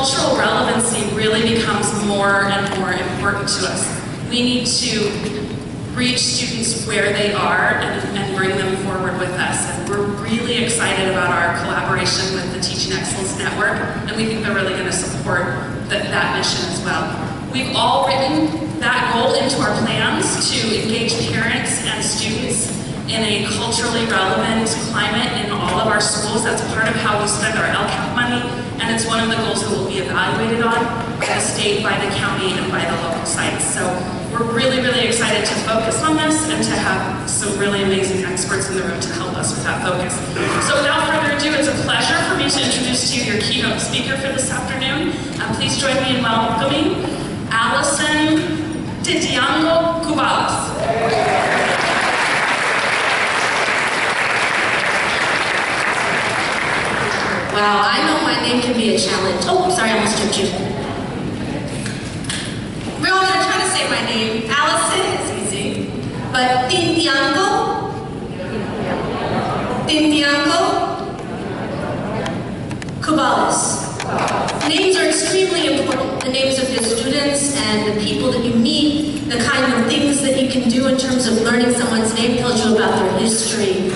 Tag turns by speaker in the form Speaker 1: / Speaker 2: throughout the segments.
Speaker 1: cultural relevancy really becomes more and more important to us. We need to reach students where they are and bring them forward with us. And we're really excited about our collaboration with the Teaching Excellence Network, and we think they're really going to support that mission as well. We've all written that goal into our plans to engage parents and students in a culturally relevant climate in all of our schools. That's part of how we spend our LCAP money, and it's one of the goals that will be evaluated on by the state, by the county, and by the local sites. So we're really, really excited to focus on this and to have some really amazing experts in the room to help us with that focus. So without further ado, it's a pleasure for me to introduce to you your keynote speaker for this afternoon. Please join me in welcoming Allison Cubales.
Speaker 2: Wow, I know my name can be a challenge. Oh, sorry, I almost jumped you. We're all gonna try to say my name. Allison is easy. But Tintiango? Cubales. Names are extremely important. The names of your students and the people that you meet, the kind of things that you can do in terms of learning someone's name tells you about their history.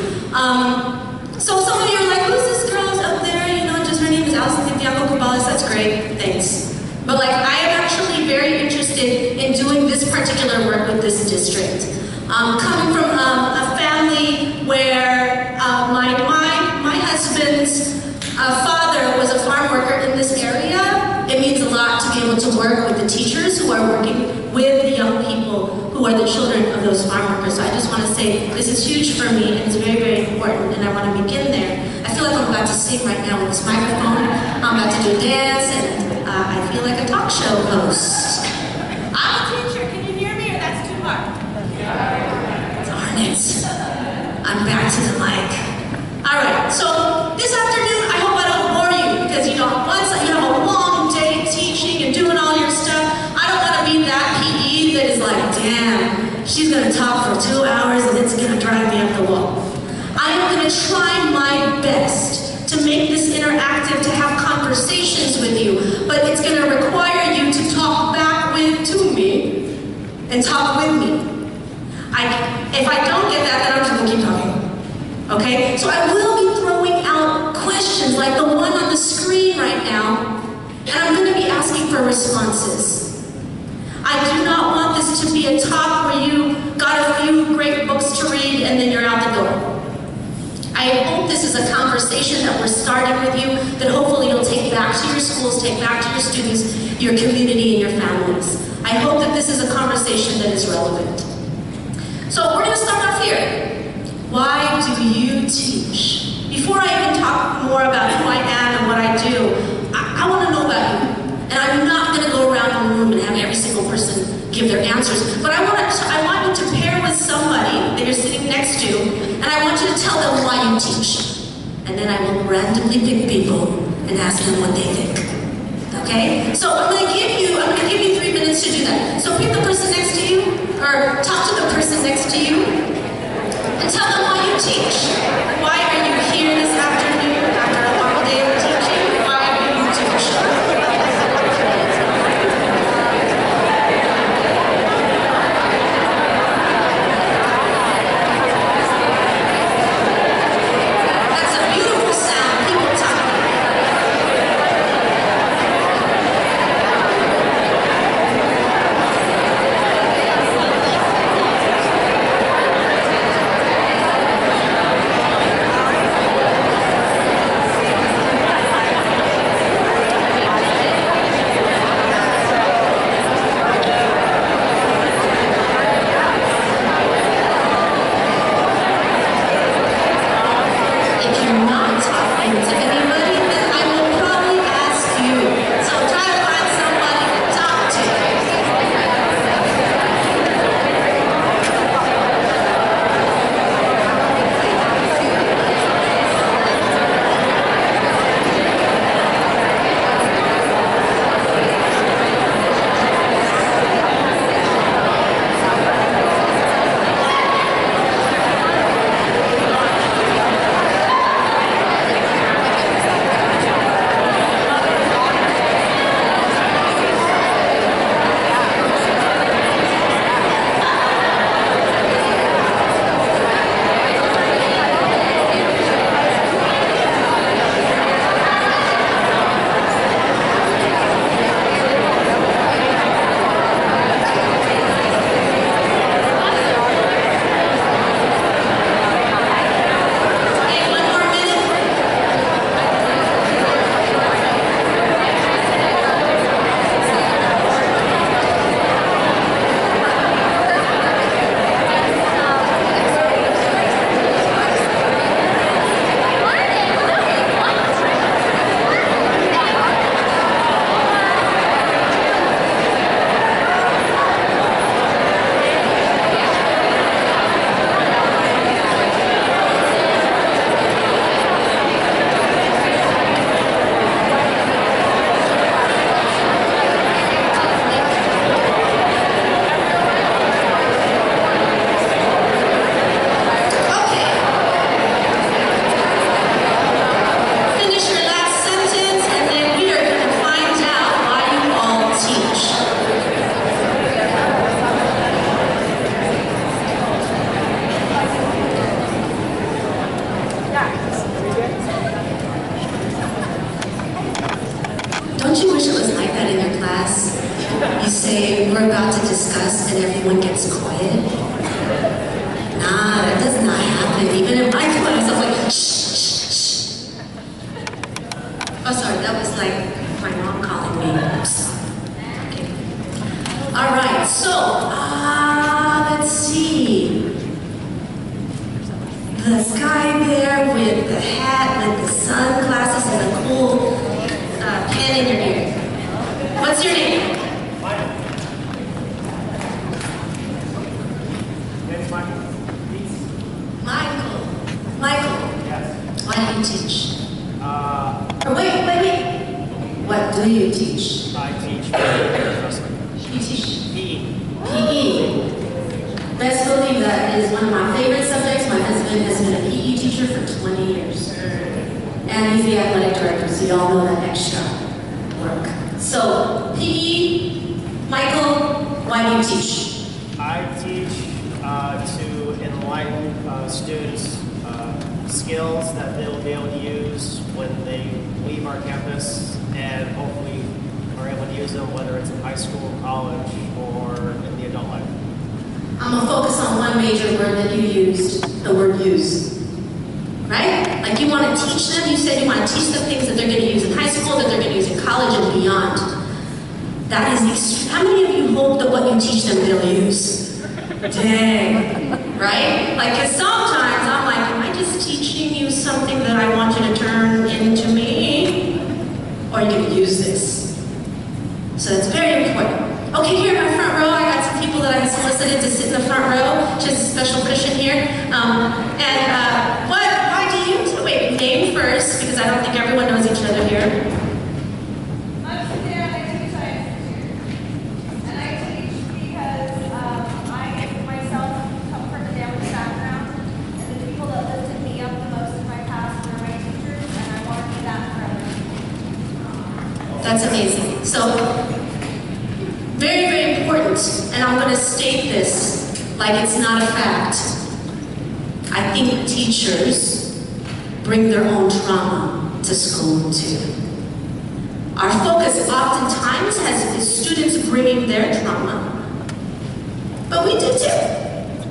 Speaker 2: So some of you are like, who's this girl up there? You know, just her name is Allison Cubales. That's great, thanks. But like, I am actually very interested in doing this particular work with this district. Coming from a family where my husband's father was a farm worker in this area, it means a lot to be able to work with the teachers who are working with the young people who are the children of those farm workers. So I just want to say this is huge for me, and it's very, very important, and I want to begin there. I feel like I'm about to sing right now with this microphone. I'm about to do a dance, and I feel like a talk show host. I'm a teacher. Can you hear me, or that's too hard? Darn it. I'm back to the mic. All right, so this afternoon, I hope I don't bore you, because you know, once you have a long day teaching and doing all your stuff, I don't want to be that PE that is like, damn, she's going to talk for 2 hours and it's going to drive me up the wall. I am going to try my best to make this interactive, to have conversations with you, but it's going to require you to talk back to me and talk with me. If I don't get that, then I'm just going to keep talking. Okay? So I will be throwing out questions like the one on the screen right now, and I'm going to be asking for responses. I do not want this to be a talk where you got a few great books to read and then you're out the door. I hope this is a conversation that we're starting with you that hopefully you'll take back to your schools, take back to your students, your community, and your families. I hope that this is a conversation that is relevant. So we're going to start off here. Why do you teach? Before I even talk more about who I am and what I do, I want to know about you. And I'm not going to go around the room and have every single person give their answers, but I want you to pair with somebody that you're sitting next to, and I want you to tell them why you teach. And then I will randomly pick people and ask them what they think. Okay? So I'm going to give you 3 minutes to do that. So pick the person next to you, or talk to the person next to you, and tell them why you teach. Why are you here this afternoon after a long day of teaching? Why do you teach? Don't you wish it was like that in your class? You say, we're about to discuss, and everyone gets quiet? Nah, that does not happen. Even in my class, I'm like, shh, shh, shh. Oh, sorry, that was like my mom calling me. Oops. Okay. All right, so, let's see. This guy there with the hat, with the sunglasses, and a cool pen in your ear. What's your name? Michael. Michael.
Speaker 3: Yes.
Speaker 2: Why do you teach? Wait. What do you teach?
Speaker 3: I teach PE.
Speaker 2: You teach
Speaker 3: PE.
Speaker 2: PE. Best believe that is one of my favorite subjects. My husband has been a PE teacher for 20 years. And he's the athletic director, so y'all know that extra work. So, PE, Michael, why do you teach?
Speaker 3: I teach to enlighten students skills that they'll be able to use when they leave our campus, and hopefully are able to use them whether it's in high school, college, or in the adult life.
Speaker 2: I'm going to focus on one major word that you used, the word use. Right? Like you want to teach them, you said you want to teach them things that they're going to use in high school, that they're going to use in college and beyond. That is, how many of you hope that what you teach them they'll use? Dang. Right? Like, because sometimes I'm like, am I just teaching you something that I want you to turn into me? Or are you going to use this? So that's very important. Okay, here in my front row, I got some people that I solicited to sit in the front row. She has a special cushion here. Why do you, wait, name first, because I don't think everyone knows each other here.
Speaker 4: I'm Suzanne, I teach science here. And I teach because I myself come from a family background, and the people that lifted me up the most in my past were my teachers, and I want to be that for others.
Speaker 2: That's amazing. So, very, very important, and I'm going to state this like it's not a fact. I think teachers bring their own trauma to school too. Our focus oftentimes is students bringing their trauma, but we do too.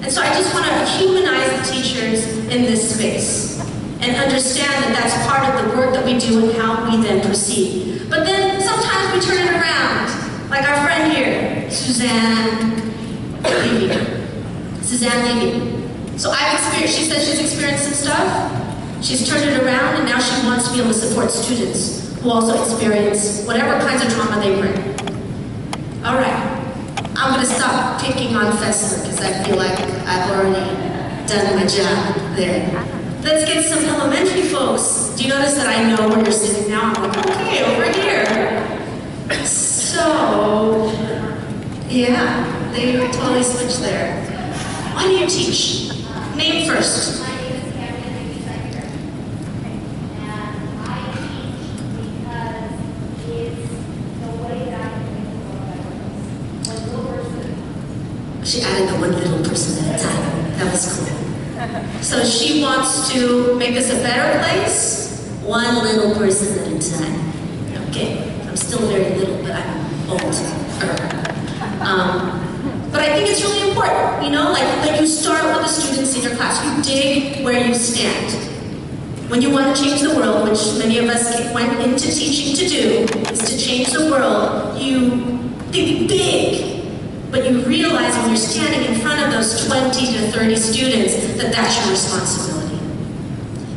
Speaker 2: And so I just want to humanize the teachers in this space and understand that that's part of the work that we do and how we then proceed. But then sometimes we turn it around. Like our friend here, Suzanne Levy. Suzanne Levy. So I've experienced, she says she's experienced some stuff. She's turned it around, and now she wants to be able to support students who also experience whatever kinds of trauma they bring. All right. I'm going to stop picking on Fessler because I feel like I've already done my job there. Let's get some elementary folks. Do you notice that I know where you're sitting now? I'm like, okay, over here. So, yeah, they totally switched there. Why do you teach? Name first.
Speaker 4: My name is Cameron, and I teach secondary. And I teach because it's the way that I can make the world better. One little person.
Speaker 2: She added the one little person at a time. That was cool. So she wants to make this a better place, one little person at a time. Okay, I'm still very little, but I'm old. But I think it's really important, you know, like you start with the students in your class. You dig where you stand. When you want to change the world, which many of us went into teaching to do, is to change the world, you think big, but you realize when you're standing in front of those 20 to 30 students that that's your responsibility.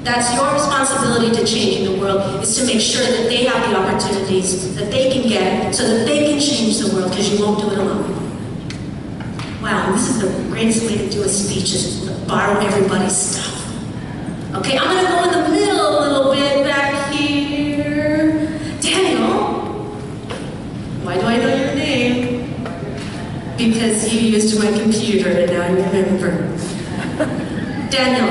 Speaker 2: That's your responsibility to changing the world, is to make sure that they have the opportunities that they can get so that they can change the world, because you won't do it alone. Wow, this is the greatest way to do a speech, is to borrow everybody's stuff. Okay, I'm gonna go in the middle a little bit back here. Daniel, why do I know your name? Because you used my computer and now you remember. Daniel,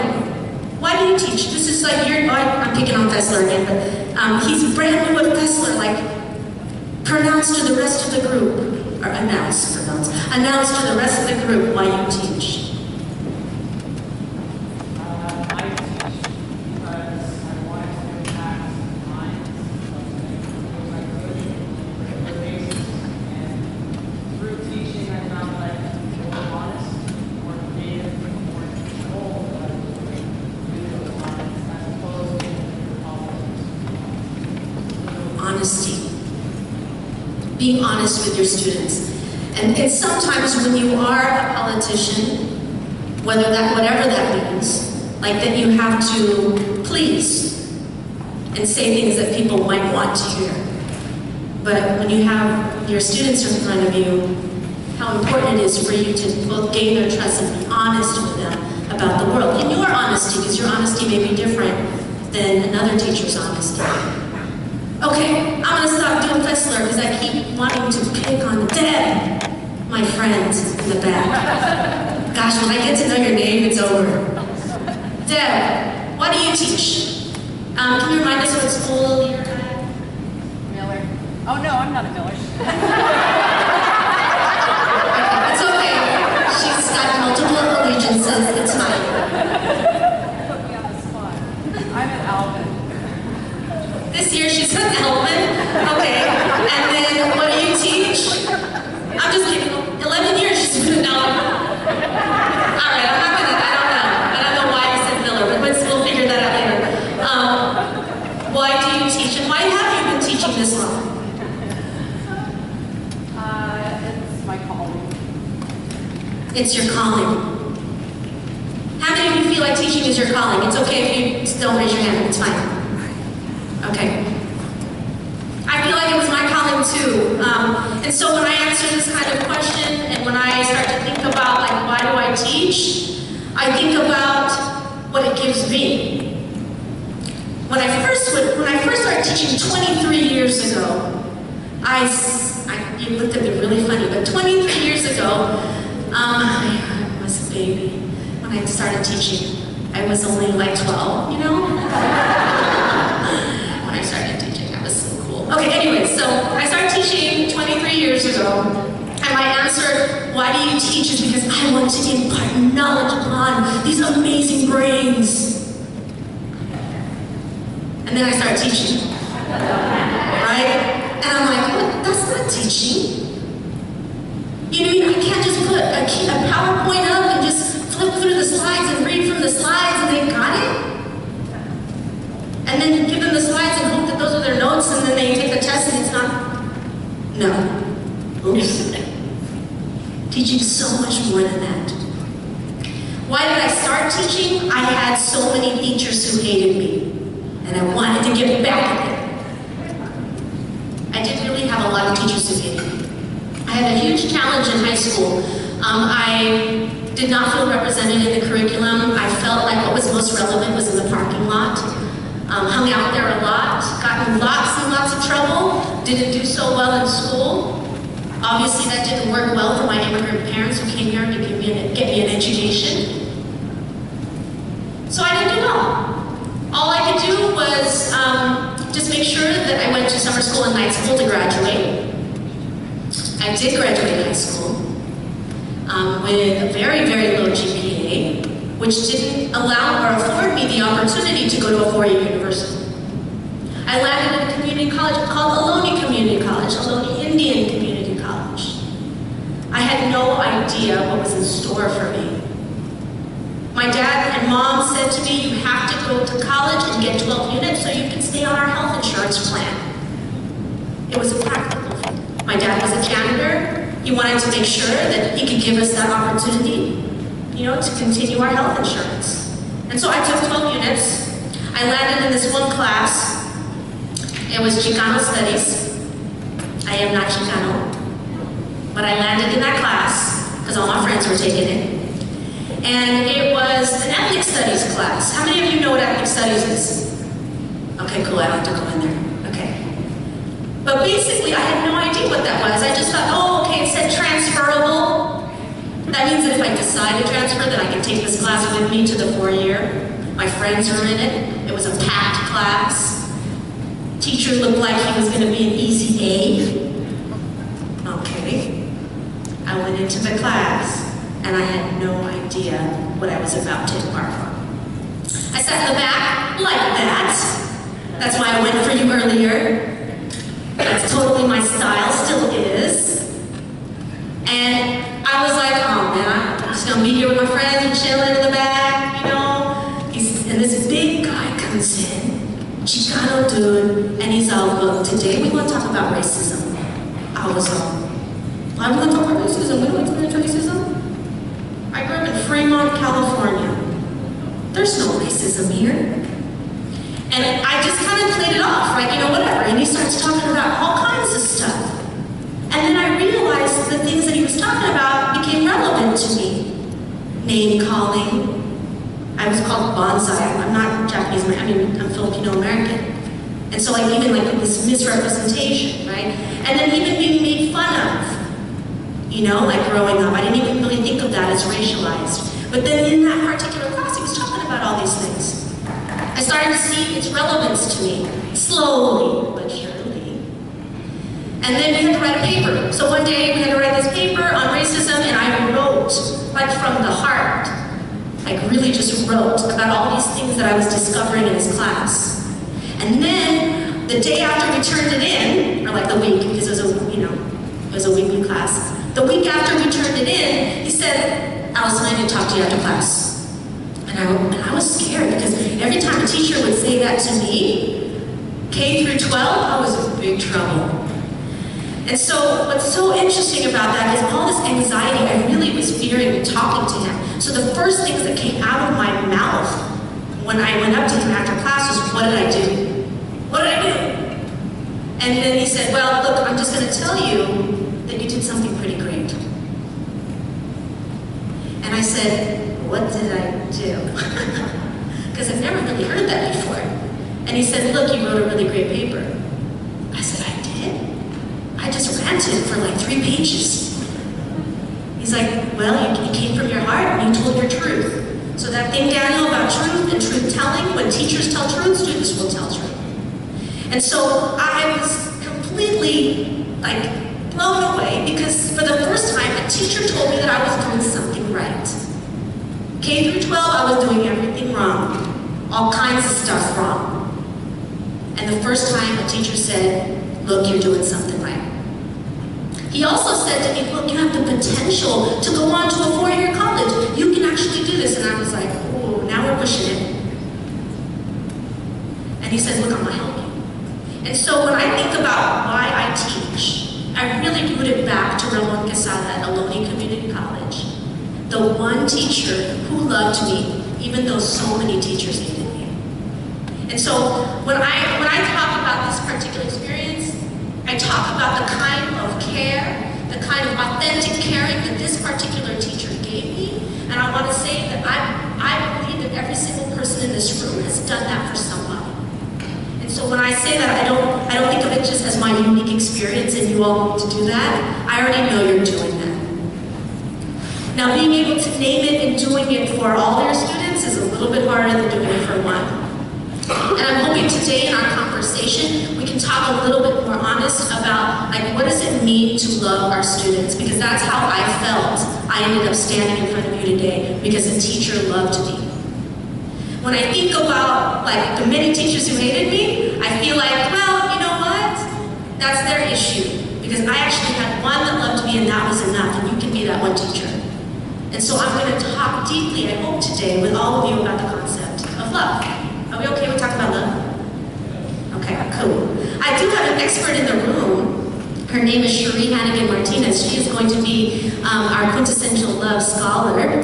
Speaker 2: why do you teach? This is like, I'm picking on Fessler again, but he's brand new at Fessler, like, pronounce to the rest of the group. Or announce to the rest of the group why you teach.
Speaker 5: I teach because I want to impact minds of people like
Speaker 2: honesty. Being honest with your students. And sometimes when you are a politician, whatever that means, like that you have to please and say things that people might want to hear. But when you have your students in front of you, how important it is for you to both gain their trust and be honest with them about the world. And your honesty, because your honesty may be different than another teacher's honesty. Okay, I'm gonna stop doing Fessler because I keep wanting to pick on Deb, my friend in the back. Gosh, when I get to know your name, it's over. Deb, what do you teach? Can you remind us what school you're at?
Speaker 5: Miller. Oh no, I'm not a Miller.
Speaker 2: It's okay. She's got multiple allegiances. It's fine.
Speaker 5: Put me on the spot. I'm at Alvin.
Speaker 2: This year she's at Elvin. Okay. And then what do you teach? I'm just kidding. 11 years she's been at Elvin. All right, I don't know why you said Miller, but we'll figure that out later. Why do you teach and why have you been teaching this long?
Speaker 5: It's my calling.
Speaker 2: It's your calling. How many of you feel like teaching is your calling? It's okay if you don't raise your hand, it's fine. Okay. I feel like it was my calling too. And so when I answer this kind of question, and when I start to think about like why do I teach, I think about what it gives me. When I first started teaching 23 years ago, you looked at me really funny, but 23 years ago, I was a baby when I started teaching. I was only like 12, you know? When I started teaching, I was so cool. Okay, anyway, so I started teaching 23 years ago, and my answer, why do you teach, is because I want to impart knowledge upon these amazing brains. And then I started teaching, right? And I'm like, what? That's not teaching. You know, I can't just put a PowerPoint up and just flip through the slides and read from the slides and they got it. And then give them the slides and hope that those are their notes and then they take the test and it's not. No. Oops. Teaching is so much more than that. Why did I start teaching? I had so many teachers who hated me. And I wanted to get back at them. I didn't really have a lot of teachers who hated me. I had a huge challenge in high school. I did not feel represented in the curriculum. I felt like what was most relevant was in the parking lot. Hung out there a lot, got in lots and lots of trouble, didn't do so well in school. Obviously that didn't work well for my immigrant parents who came here to get me an education. So I didn't do well. All I could do was just make sure that I went to summer school and night school to graduate. I did graduate high school with a very, very low GPA, which didn't allow or afford me the opportunity to go to a four-year university. I landed at a community college called Ohlone Community College, Ohlone Indian Community College. I had no idea what was in store for me. My dad and mom said to me, you have to go to college and get 12 units so you can stay on our health insurance plan. It was a practical thing. My dad was a janitor. He wanted to make sure that he could give us that opportunity, you know, to continue our health insurance. And so I took 12 units. I landed in this one class. It was Chicano Studies. I am not Chicano. But I landed in that class because all my friends were taking it. And it was an ethnic studies class. How many of you know what ethnic studies is? Okay, cool, I don't have to go in there. Okay. But basically, I had no idea what that was. I just thought, oh, okay, it said transferable. That means that if I decide to transfer, then I can take this class with me to the four-year. My friends are in it. It was a packed class. Teacher looked like he was going to be an easy A. Okay. I went into the class, and I had no idea what I was about to embark on. I sat in the back like that. That's why I went for you earlier. That's totally my style, still is. And I was like, oh man, I'm just gonna be here with my friends and chilling in the back, you know? And this big guy comes in, Chicano dude, and he's all, well, today about racism. I was like, why would we talk about racism? We don't experience racism. I grew up in Fremont, California. There's no racism here. And I just kind of played it off, like, you know, whatever. And he starts talking about all kinds of stuff. And then I realized the things that he was talking about became relevant to me. Name calling. I was called bonsai. I'm not Japanese, I'm Filipino American. And so like even like this misrepresentation, right? And then even being made fun of, you know, like growing up. I didn't even really think of that as racialized. But then in that particular class, he was talking about all these things. I started to see its relevance to me, slowly but surely. And then we had to write a paper. So one day we had to write this paper on racism, and I wrote, like from the heart, like really just wrote about all these things that I was discovering in his class. And then the day after we turned it in, or like the week, because it was a, you know, it was a weekly class. The week after we turned it in, he said, Allison, I need to talk to you after class. And I was scared because every time a teacher would say that to me, K through 12, I was in big trouble. And so what's so interesting about that is all this anxiety, I really was fearing talking to him. So the first things that came out of my mouth when I went up to him after class was, what did I do? What did I do? And then he said, well, look, I'm just going to tell you that you did something pretty great. And I said, what did I do? Because I've never really heard that before. And he said, look, you wrote a really great paper. I said, I did? I just ranted for like 3 pages. He's like, well, you came from your heart and you told your truth. So that thing, Daniel, about truth and truth-telling, when teachers tell truth, students will tell truth. And so I was completely, like, blown away because for the first time, a teacher told me that I was doing something right. K through 12, I was doing everything wrong. All kinds of stuff wrong. And the first time a teacher said, look, you're doing something right. He also said to me, look, you have the potential to go on to a 4-year college. You can actually do this. And I was like, oh, now we're pushing it. And he says, look, I'm gonna help you. And so when I think about why I teach, I really root it back to Ramon Quesada at Ohlone Community College. The one teacher who loved me, even though so many teachers hated me. And so when I talk about this particular experience, I talk about the kind of care, the kind of authentic caring that this particular teacher gave me. And I want to say that I believe that every single person in this room has done that for somebody. And so when I say that, I don't think of it just as my unique experience and you all need to do that. I already know you're doing that. Now, being able to name it and doing it for all their students is a little bit harder than doing it for one. And I'm hoping today in our conversation, we can talk a little bit more honest about, like, what does it mean to love our students? Because that's how I felt I ended up standing in front of you today, because a teacher loved me. When I think about, like, the many teachers who hated me, I feel like, well, you know what? That's their issue. Because I actually had one that loved me and that was enough, and you can be that one teacher. And so I'm going to talk deeply, I hope today, with all of you about the concept of love. Are we okay with talking about love? Okay, cool. I do have an expert in the room. Her name is Cherie Hannigan-Martinez. She is going to be our quintessential love scholar,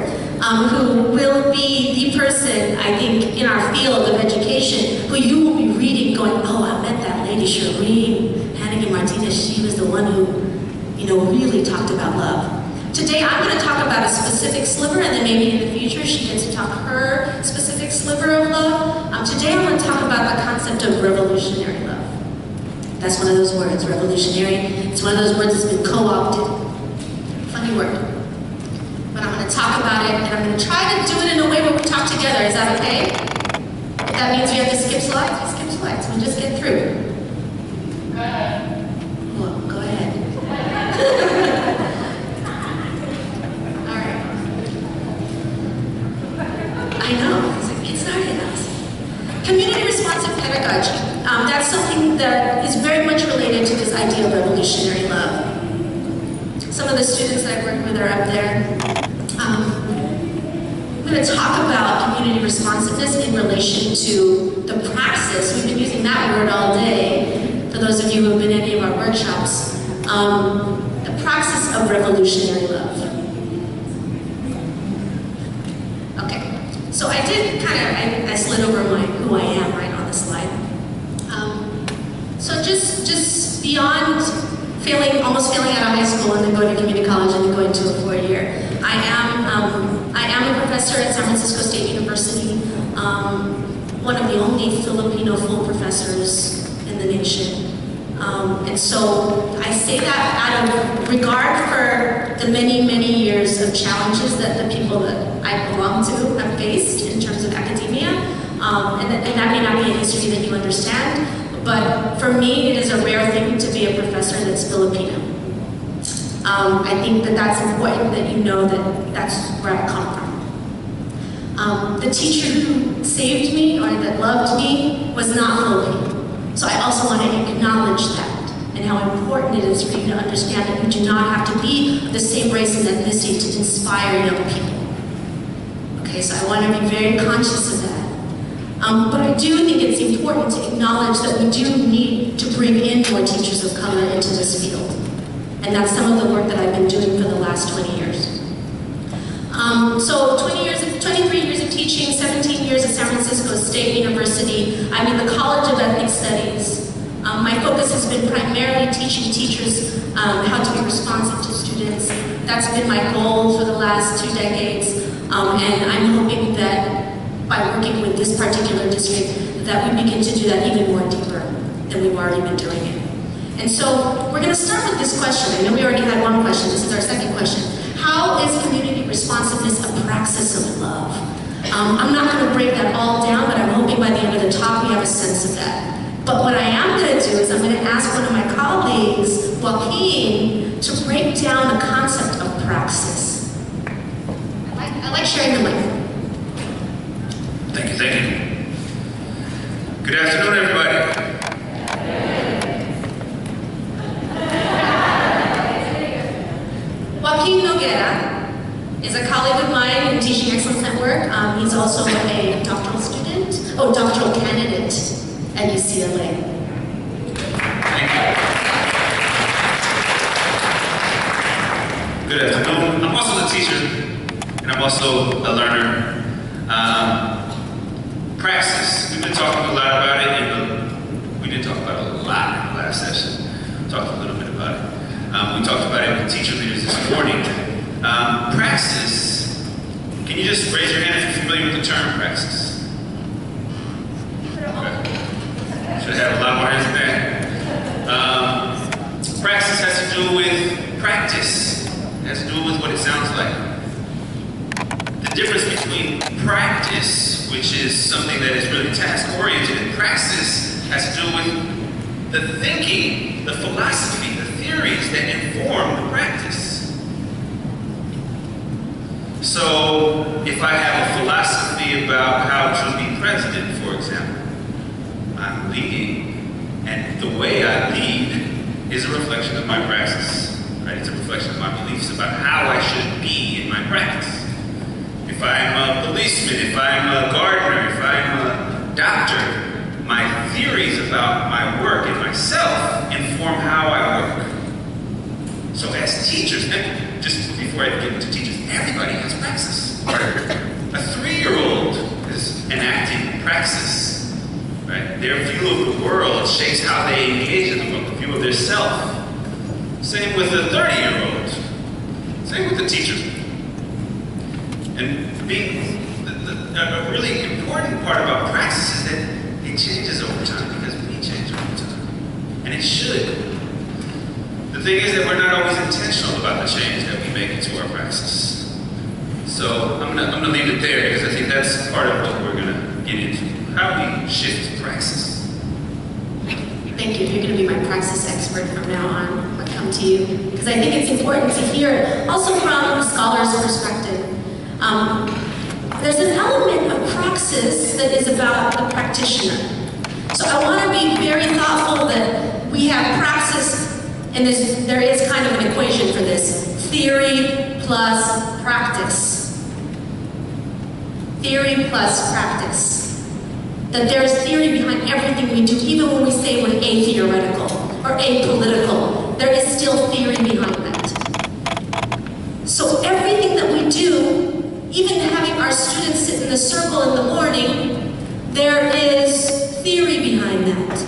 Speaker 2: who will be the person, I think, in our field of education, who you will be reading going, oh, I met that lady, Cherie Hannigan-Martinez. She was the one who, you know, really talked about love. Today I'm going to talk about a specific sliver, and then maybe in the future she gets to talk her specific sliver of love. Today I'm going to talk about the concept of revolutionary love. That's one of those words, revolutionary. It's one of those words that's been co-opted. Funny word. But I'm going to talk about it, and I'm going to try to do it in a way where we talk together. Is that okay? If that means we have to skip slides, we skip slides. We'll just get through. Go ahead. Well, go ahead. I know, get started. Community responsive pedagogy. That's something that is very much related to this idea of revolutionary love. Some of the students that I work with are up there. I'm going to talk about community responsiveness in relation to the praxis. We've been using that word all day. For those of you you who have been at any of our workshops, the praxis of revolutionary love. Okay, so I did I slid over who I am right on the slide. So just beyond almost failing out of high school and then going to community college and then going to a 4-year, I am a professor at San Francisco State University, one of the only Filipino full professors in the nation. And so I say that out of regard for the many, many years of challenges that the people that I belong to have faced in terms of academia, and that may not be a history that you understand, but for me it is a rare thing to be a professor that's Filipino. I think that that's important that you know that that's where I come from. The teacher who saved me or that loved me was not Filipino. So I also want to acknowledge that and how important it is for you to understand that you do not have to be of the same race and ethnicity to inspire young people. Okay, so I want to be very conscious of that. But I do think it's important to acknowledge that we do need to bring in more teachers of color into this field. And that's some of the work that I've been doing for the last 20 years. So 23 years of teaching, 17 years at San Francisco State University. I'm in the College of Ethnic Studies. My focus has been primarily teaching teachers how to be responsive to students. That's been my goal for the last 2 decades. And I'm hoping that by working with this particular district, that we begin to do that even more deeper than we've already been doing it. And so we're going to start with this question. I know we already had one question. This is our second question. How is community responsiveness a praxis of love? I'm not going to break that all down, but I'm hoping by the end of the talk we have a sense of that. But what I am going to do is I'm going to ask one of my colleagues, Joaquin, to break down the concept of praxis. I like sharing the mic.
Speaker 6: Thank you. Good afternoon, everybody.
Speaker 2: Joaquin Noguera is a colleague of mine in Teaching Excellence Network. He's also a doctoral candidate at UCLA.
Speaker 6: Thank you. Good afternoon. I'm also a teacher, and I'm also a learner. Praxis. We've been talking a lot about it, and we didn't talk about it a lot in the last session. We talked a little bit about it. We talked about it with teacher leaders this morning. Praxis. Can you just raise your hand if you're familiar with the term praxis? Okay. Should have a lot more hands than that. Praxis has to do with practice. It has to do with what it sounds like. The difference between practice, which is something that is really task-oriented, and praxis has to do with the thinking, the philosophy, the theories that inform the practice. So, if I have a philosophy about how to be president, for example, I'm leading, and the way I lead is a reflection of my praxis, right? It's a reflection of my beliefs about how I should be in my practice. If I'm a policeman, if I'm a gardener, if I'm a doctor, my theories about my work and myself inform how I work. So as teachers, and just before I get into teachers, everybody has praxis. A 3-year-old is enacting praxis, right? Their view of the world shapes how they engage in the world, the view of their self. Same with a 30-year-old. Same with the teachers. And a really important part about praxis is that it changes over time because we change over time. And it should. The thing is that we're not always intentional about the change that we make into our praxis. So I'm gonna leave it there because I think that's part of what we're gonna get into. How do we shift praxis?
Speaker 2: Thank you. You're going to be my praxis expert from now on. I'll come to you because I think it's important to hear also from the scholar's perspective. There's an element of praxis that is about the practitioner. So I want to be very thoughtful that we have praxis, and there is kind of an equation for this. Theory plus practice. Theory plus practice. That there's theory behind everything we do, even when we say we're atheoretical. or apolitical. There is still theory behind that. So everything that we do, even having our students sit in a circle in the morning, there is theory behind that.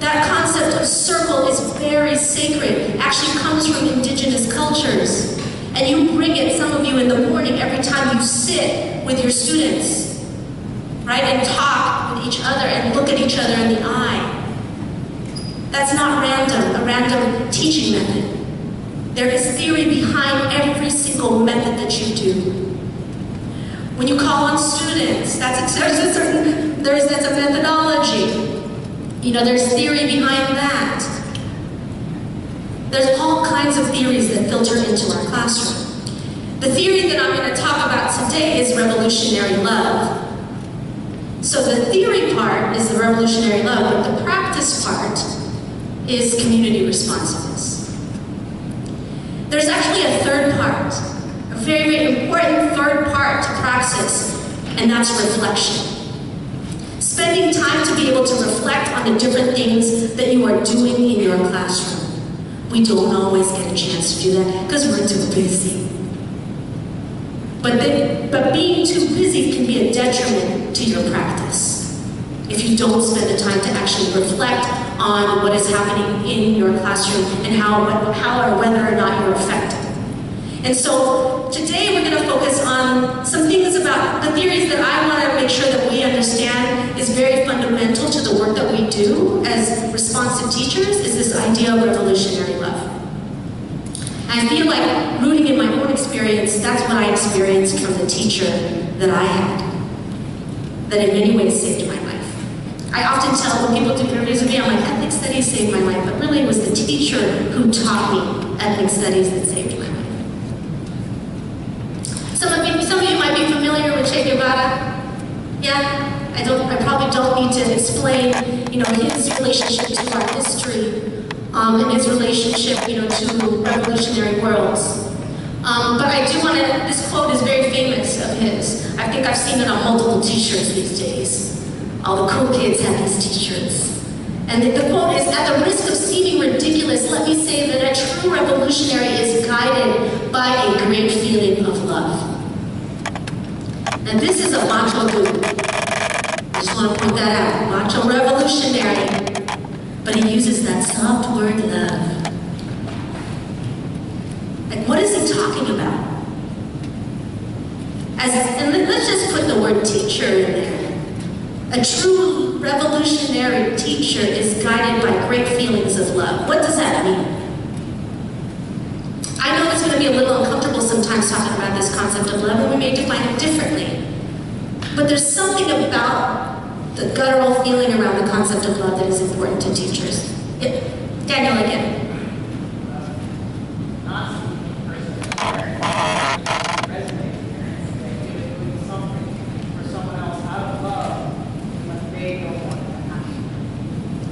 Speaker 2: That concept of circle is very sacred. It actually comes from indigenous cultures. And you bring it, some of you, in the morning every time you sit with your students, right? And talk with each other and look at each other in the eye. That's not random, a random teaching method. There is theory behind every single method that you do. When you call on students, that's a methodology. You know, there's theory behind that. There's all kinds of theories that filter into our classroom. The theory that I'm going to talk about today is revolutionary love. So the theory part is the revolutionary love, but the practice part is community responsiveness. There's actually a third part, a very, very important third part to praxis, and that's reflection. Spending time to be able to reflect on the different things that you are doing in your classroom. We don't always get a chance to do that because we're too busy. But being too busy can be a detriment to your practice if you don't spend the time to actually reflect on what is happening in your classroom and how or whether or not you're effective. And so today we're going to focus on some things about the theories that I want to make sure that we understand is very fundamental to the work that we do as responsive teachers, is this idea of revolutionary love. And I feel like, rooting in my own experience, that's what I experienced from the teacher that I had, that in many ways saved my life. I often tell when people do interviews with me, I'm like, ethnic studies saved my life, but really it was the teacher who taught me ethnic studies that saved my life. Some of you might be familiar with Che Guevara. Yeah? I probably don't need to explain, his relationship to our history, and his relationship, to revolutionary worlds. But I do want to, this quote is very famous of his. I think I've seen it on multiple t-shirts these days. All the cool kids have these t-shirts. And the quote is, "At the risk of seeming ridiculous, let me say that a true revolutionary is guided by a great feeling of love." And this is a macho dude. I just want to point that out. Macho revolutionary. But he uses that soft word, love. Like, what is he talking about? And let's just put the word teacher in there. A true revolutionary teacher is guided by great feelings of love. What does that mean? I know it's going to be a little uncomfortable sometimes talking about this concept of love, and we may define it differently. But there's something about the guttural feeling around the concept of love that is important to teachers. Yep. Daniel, again.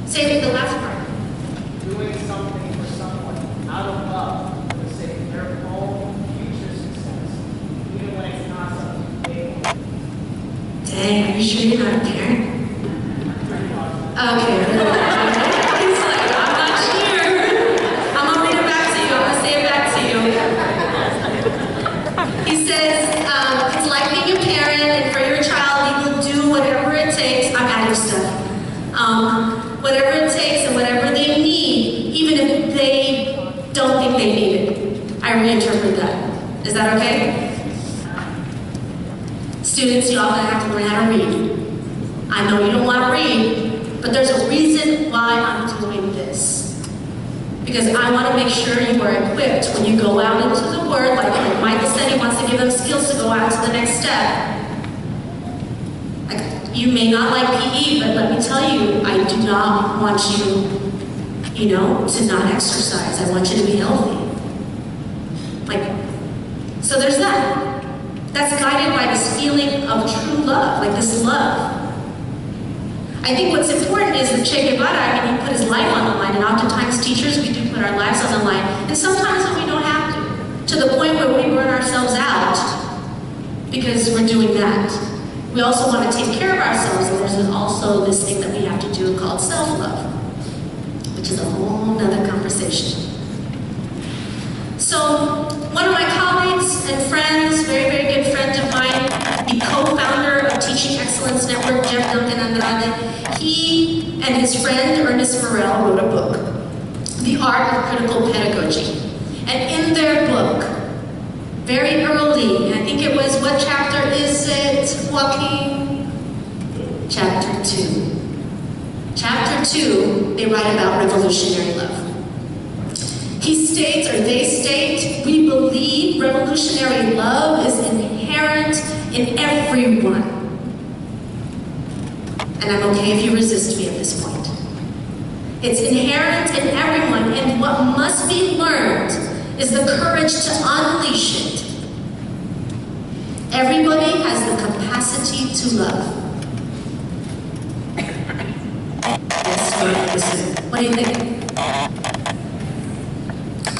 Speaker 2: Say the last part.
Speaker 3: Doing something for someone out of love for the sake of their own future success, even when it's not something they want.
Speaker 2: Dang, are you sure you're not a parent? Okay. He's like, I'm not sure. I'm gonna read it back to you. I'm gonna say it back to you. He says, it's like being a parent, and for your child, you will do whatever it takes. I'm adding stuff. Whatever it takes and whatever they need, even if they don't think they need it. I reinterpret that. Is that okay? Students, you all have to learn how to read. I know you don't want to read, but there's a reason why I'm doing this. Because I want to make sure you are equipped when you go out into the Word, like Michael said, he wants to give them skills to go out to the next step. You may not like PE, but let me tell you, I do not want you, to not exercise. I want you to be healthy. So there's that. That's guided by this feeling of true love, like this love. I think what's important is that Che Guevara, he put his life on the line, and oftentimes teachers, we do put our lives on the line, and sometimes we don't have to the point where we burn ourselves out because we're doing that. We also want to take care of ourselves, and there's also this thing that we have to do called self-love, which is a whole organization. So one of my colleagues and friends, very, very good friend of mine, the co-founder of Teaching Excellence Network, Jeff Duncan Andrade, he and his friend Ernest Morel wrote a book, The Art of Critical Pedagogy. And in their book, very early, I think it was, what chapter is it, Joaquin? Chapter 2. Chapter 2, they write about revolutionary love. He states, or they state, we believe revolutionary love is inherent in everyone. And I'm okay if you resist me at this point. It's inherent in everyone, and what must be learned is the courage to unleash it. Everybody has the capacity to love. Yes, listen. What do you think?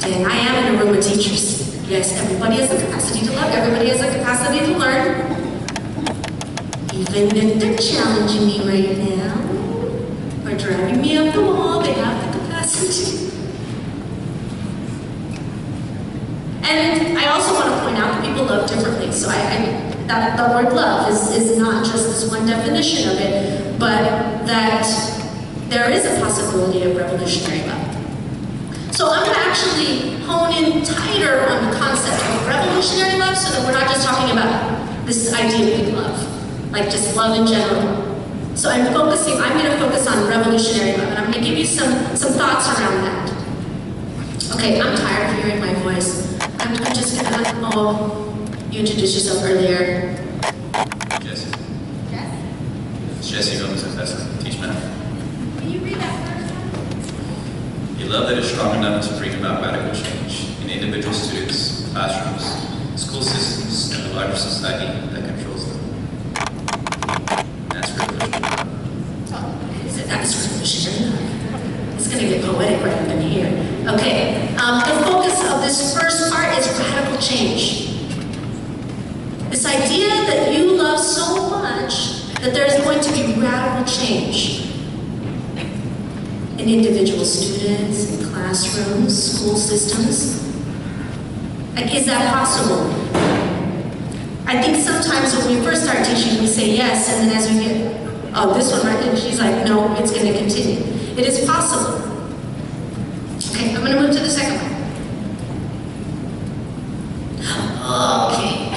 Speaker 2: And I am in a room of teachers. Yes, everybody has the capacity to love. Everybody has the capacity to learn. Even if they're challenging me right now, or driving me up the wall, they have the capacity. And I also want to point out that people love differently. So that the word love is not just this one definition of it, but that there is a possibility of revolutionary love. So I'm going to actually hone in tighter on the concept of revolutionary love so that we're not just talking about this idea of big love, like just love in general. So I'm going to focus on revolutionary love, and I'm going to give you some thoughts around that. Okay, I'm tired of hearing my voice. I'm just going to, you introduced yourself earlier.
Speaker 7: Jesse. Jesse Gomez, I teach math.
Speaker 4: Can you read that first?
Speaker 7: A love that is strong enough to bring about radical change in individual students, classrooms, school systems, and the larger society that controls them. That's revolutionary.
Speaker 2: That's revolutionary love. It's going to get poetic right up in here. Okay, the focus of this first part is radical change. This idea that you love so much that there's going to be radical change in individual students, in classrooms, school systems. Like, is that possible? I think sometimes when we first start teaching, we say yes, and then as we get, oh, this one right there, she's like, no, it's going to continue. It is possible. Okay, I'm going to move to the second one. Okay.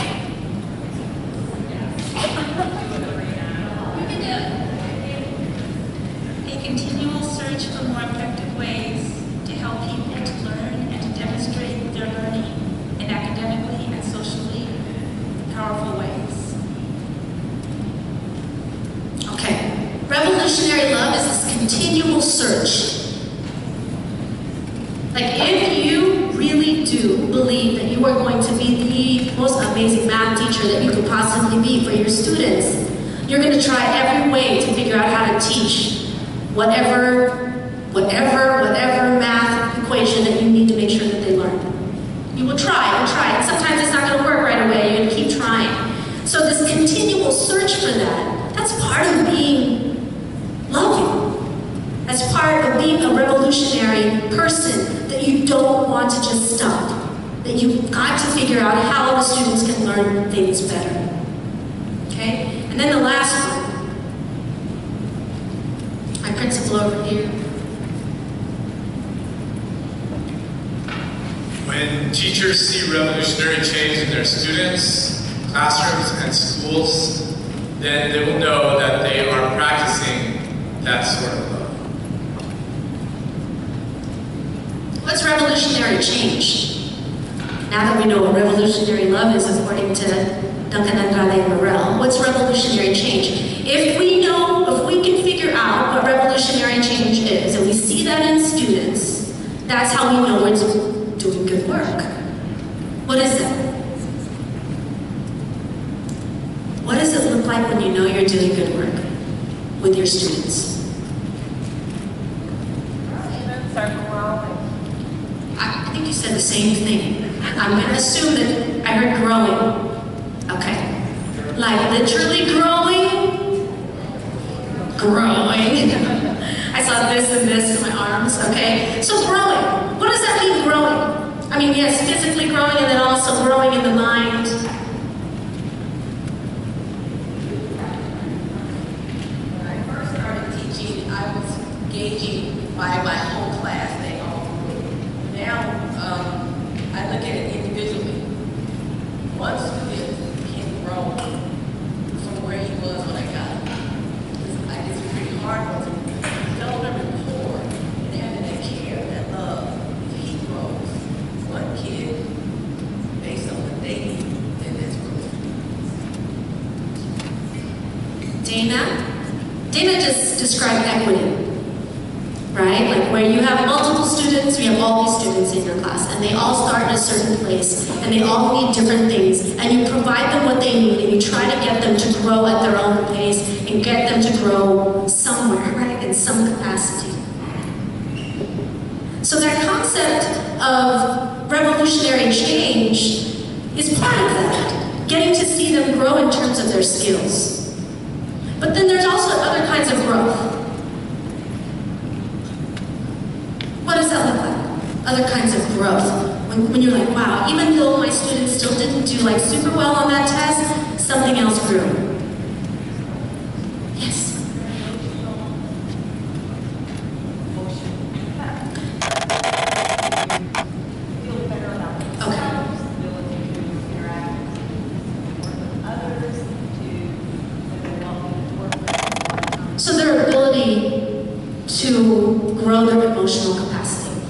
Speaker 8: A continual search for more effective ways to help people to learn and to demonstrate their learning in academically and socially powerful ways.
Speaker 2: Okay. Revolutionary love is this continual search. Like, if you really do believe that you are going to be the most amazing math teacher that you could possibly be for your students, you're going to try every way to figure out how to teach whatever math equation that you need to make sure that they learn. You will try and try, and sometimes it's not going to work right away. You're going to keep trying. So this continual search for that's part of being loving. That's part of being a revolutionary person, that you don't want to just stop. That you've got to figure out how the students can learn things better. Okay? And then the last one. My principal over here.
Speaker 9: When teachers see revolutionary change in their students, classrooms, and schools, then they will know that they are practicing that sort of love.
Speaker 2: What's revolutionary change? Now that we know what revolutionary love is, according to Duncan Andrade and Morel, what's revolutionary change? If we can figure out what revolutionary change is, and we see that in students, that's how we know it's doing good work. What is it? What does it look like when you know you're doing good work with your students? I think you said the same thing. I'm going to assume that I heard growing. Okay. Like literally growing? Growing. I saw this and this in my arms, okay? So growing. What I mean, yes, physically growing and then also growing in the mind.
Speaker 10: When I first started teaching, I was gauging by my whole class, they all grew. Now, I look at it individually. One student can grow from where he was when I got him. It's pretty hard for him to develop a rapport and having that care, that love. If he grows, one kid, based on what they need, then that's growth.
Speaker 2: Dana just described equity, right? Like where you have multiple students, we have all these students in your class, and they all start in a certain place, and they all need different things, and you provide them what they need, and you try to get them to grow at their own pace, and get them to grow somewhere, right, in some capacity. So that concept of revolutionary change is part of that, getting to see them grow in terms of their skills. But then there's also other kinds of growth. What does that look like? Other kinds of growth. When you're like, wow, even though my students still didn't do like super well on that test, something else grew. Yes?
Speaker 5: Feel better about themselves, ability to interact with others, to work with.
Speaker 2: So their ability to grow their emotional capacity,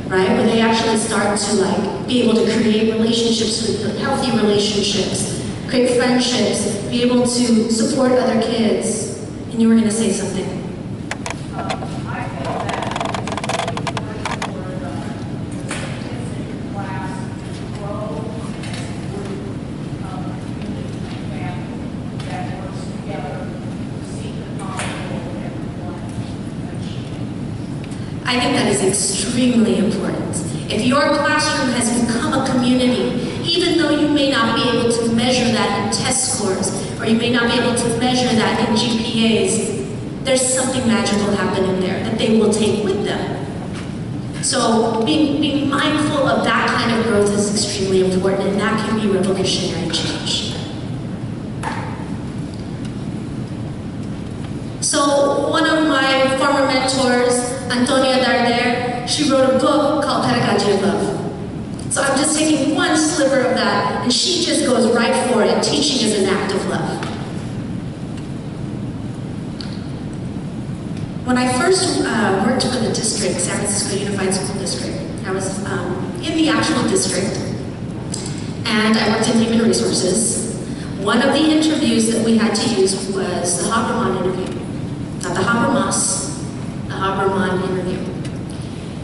Speaker 2: right? Where they actually start to like be able to create relationships with healthy relationships, create friendships, be able to support other kids. And you were going to say something.
Speaker 5: I feel that it's really important for the kids in your class to grow as a group, community, family that works together to seek the common goal of everyone achieving.
Speaker 2: I think that is extremely important. If your classroom has become a community, even though you may not be able to measure that in test scores, or you may not be able to measure that in GPAs, there's something magical happening there that they will take with them. So being mindful of that kind of growth is extremely important, and that can be revolutionary change. So one of my former mentors, Antonia Darder, she wrote a book called Pedagogy of Love. So I'm just taking one sliver of that, and she just goes right for it. Teaching is an act of love. When I first worked for the district, San Francisco Unified School District, I was in the actual district, and I worked in human resources. One of the interviews that we had to use was the Habermas interview. Not the Habermas, the Habermas interview.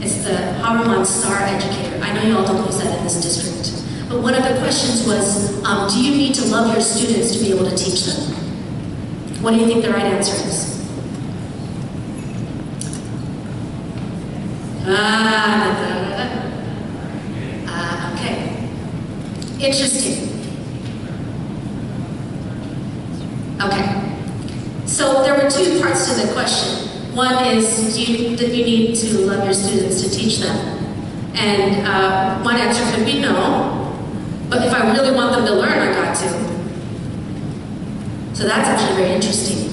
Speaker 2: It's the Habermas Star Educator. I know you all don't use that in this district. But one of the questions was, do you need to love your students to be able to teach them? What do you think the right answer is? Okay. Interesting. Okay. So there were two parts to the question. One is, do you need to love your students to teach them? And one answer could be no, but if I really want them to learn, I got to. So that's actually very interesting,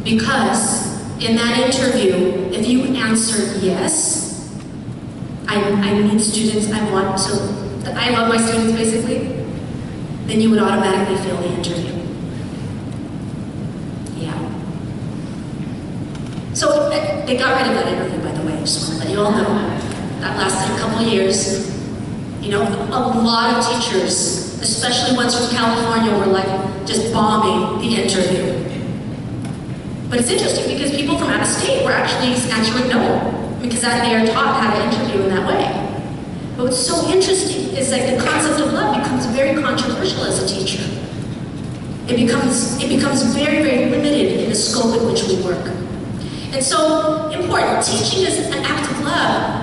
Speaker 2: because in that interview, if you answered yes, I need students, I love my students basically, then you would automatically fail the interview. Yeah. So they got rid of that interview, by the way, I just want to let you all know. That lasted a couple of years. You know, a lot of teachers, especially ones from California, were like just bombing the interview. But it's interesting because people from out of state were actually answering no, because they are taught how to interview in that way. But what's so interesting is like the concept of love becomes very controversial as a teacher. It becomes very, very limited in the scope in which we work. And so, important, teaching is an act of love.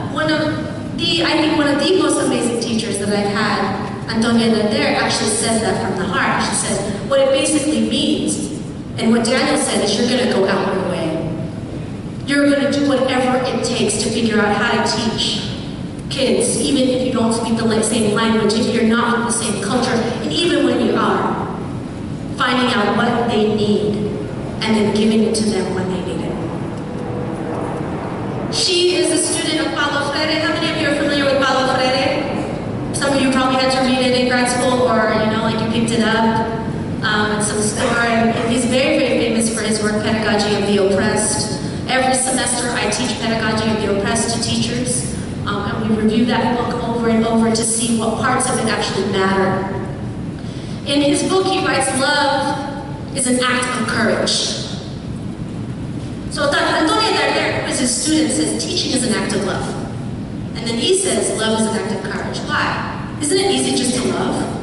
Speaker 2: I think one of the most amazing teachers that I've had, Antonia Darder, actually says that from the heart. She says, what it basically means, and what Daniel said, is you're going to go out your way. You're going to do whatever it takes to figure out how to teach. kids, even if you don't speak the same language, if you're not from the same culture, and even when you are, finding out what they need and then giving it to them when they need it. She is a student of Paulo Freire. How many of you are familiar with Paulo Freire? Some of you probably had to read it in grad school, or like you picked it up at some store. And he's very, very famous for his work, Pedagogy of the Oppressed. Every semester I teach Pedagogy of the Oppressed to teachers, and we review that book over and over to see what parts of it actually matter. In his book, he writes, love is an act of courage. So Antonio Darder, who is his student, says teaching is an act of love. And then he says love is an act of courage. Why? Isn't it easy just to love?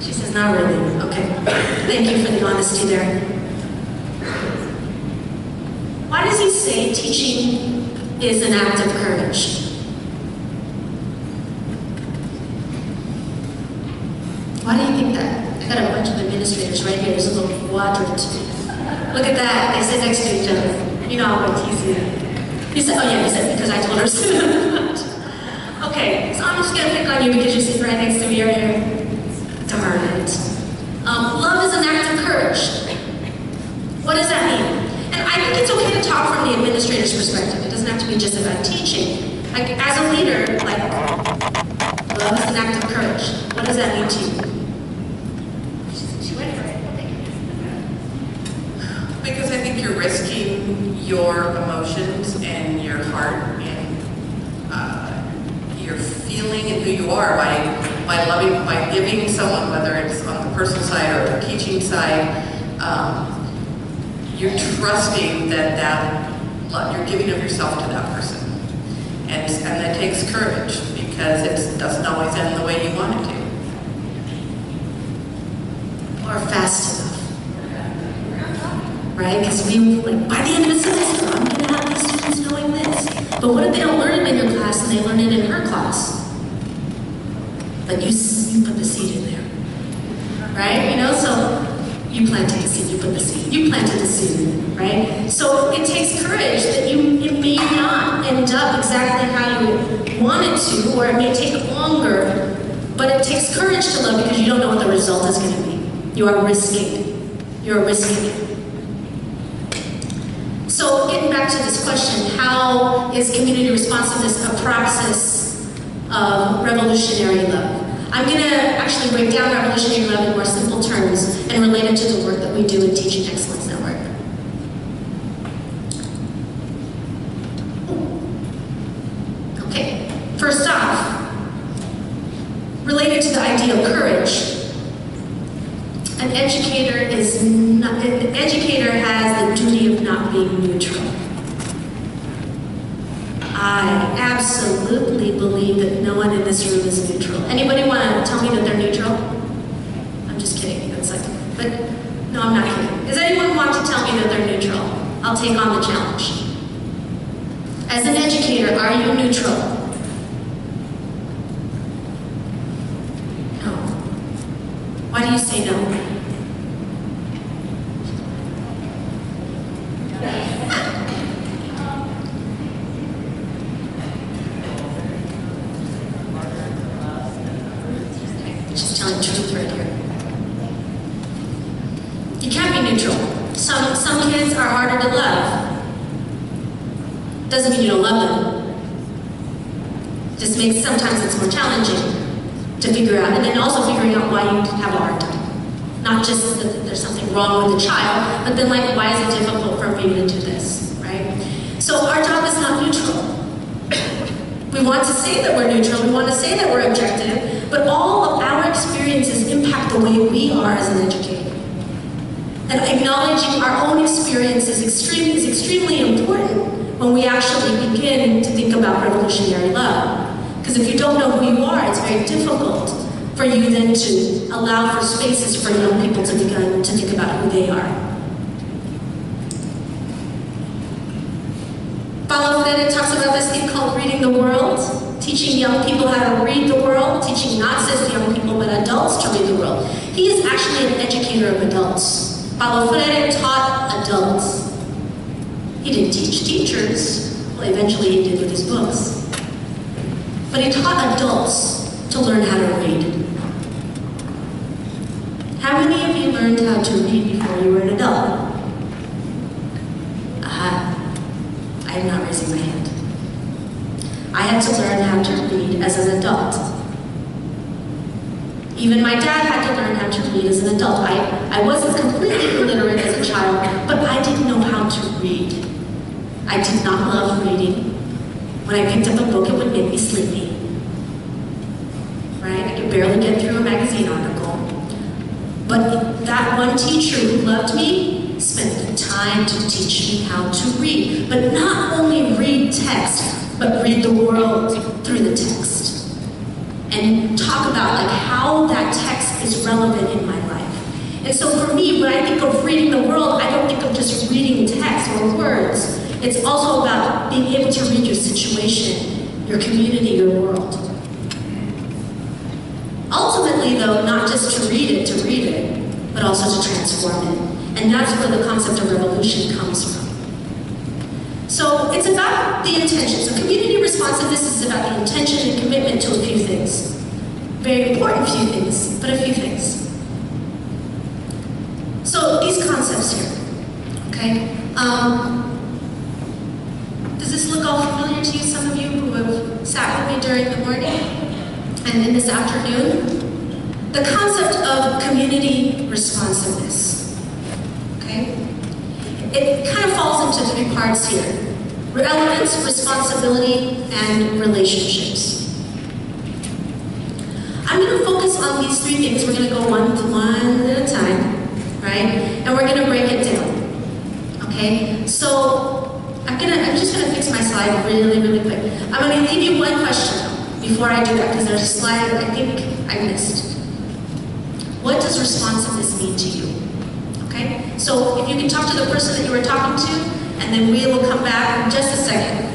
Speaker 2: She says, not really. Okay. Thank you for the honesty there. Why does he say teaching is an act of courage? Why do you think that? I got a bunch of administrators right here. There's a little quadrant. Look at that. They sit next to each other. You know I'm going to tease you. He said, oh yeah, he said because I told her so. Okay, so I'm just going to pick on you because you sit right next to me right here. Darn it. Love is an act of courage. What does that mean? And I think it's okay to talk from the administrator's perspective. It doesn't have to be just about teaching. Like, as a leader, like, love is an act of courage. What does that mean to you? She went for it.
Speaker 11: Because I think you're risking your emotions and your heart and your feeling and who you are by loving, by giving someone, whether it's on the personal side or the teaching side, you're trusting that you're giving of yourself to that person. And that takes courage because it doesn't always end the way you want it to.
Speaker 2: Or fast enough. Right? Because we, like, by the end of the semester, I'm going to have these students knowing this. But what if they don't learn it in your class and they learn it in her class? But you put the seed in there. Right? So you planted the seed, you put the seed. You planted the seed, right? So it takes courage that it may not end up exactly how you want it to, or it may take longer, but it takes courage to love because you don't know what the result is going to be. You are risking. You're risking it. So getting back to this question, how is community responsiveness a praxis of revolutionary love? I'm going to actually break down revolutionary love in more simple terms and relate it to the work that we do in Teaching Excellence Network. Okay, first off, related to the idea of courage, an educator has the duty of not being neutral. I absolutely believe that no one in this room is neutral. Anybody want to tell me that they're neutral? I'm just kidding. But no, I'm not kidding. Does anyone want to tell me that they're neutral? I'll take on the challenge. As an educator, are you neutral? No. Why do you say no? Just telling the truth right here. You can't be neutral. Some kids are harder to love. Doesn't mean you don't love them. Just makes sometimes it's more challenging to figure out, and then also figuring out why you have a hard time. Not just that there's something wrong with the child, but then like, why is it difficult for me to do this, right? So our job is not neutral. We want to say that we're neutral, we want to say that we're objective, but all of our experiences impact the way we are as an educator. And acknowledging our own experience is extremely important when we actually begin to think about revolutionary love. Because if you don't know who you are, it's very difficult for you then to allow for spaces for young people to begin to think about who they are. Paulo Freire talks about this thing called reading the world, teaching young people how to read the world, teaching not just young people but adults to read the world. He is actually an educator of adults. Paulo Freire taught adults. He didn't teach teachers. eventually he did with his books. But he taught adults to learn how to read. How many of you learned how to read before you were an adult? I am not raising my hand. I had to learn how to read as an adult. Even my dad had to learn how to read as an adult. I wasn't completely illiterate as a child, but I didn't know how to read. I did not love reading. When I picked up a book, it would make me sleepy. Right? I could barely get through a magazine article. But that one teacher who loved me spent the time to teach me how to read. But not only read text, but read the world through the text. And talk about how that text is relevant in my life. And so for me, when I think of reading the world, I don't think of just reading text or words. It's also about being able to read your situation, your community, your world. Ultimately, though, not just to read it, but also to transform it. And that's where the concept of revolution comes from. So it's about the intention. So community responsiveness is about the intention and commitment to a few things. Very important few things, but a few things. So these concepts here, okay? Does this look all familiar to you, some of you who have sat with me during the morning and in this afternoon? The concept of community responsiveness, okay? It kind of falls into three parts here: relevance, responsibility, and relationships. I'm going to focus on these three things. We're going to go one at a time, right? And we're going to break it down, okay? So I'm just going to fix my slide really quick. I'm going to leave you one question before I do that, because there's a slide that I think I missed. What does responsiveness mean to you? Okay? So if you can talk to the person that you were talking to, and then we will come back in just a second.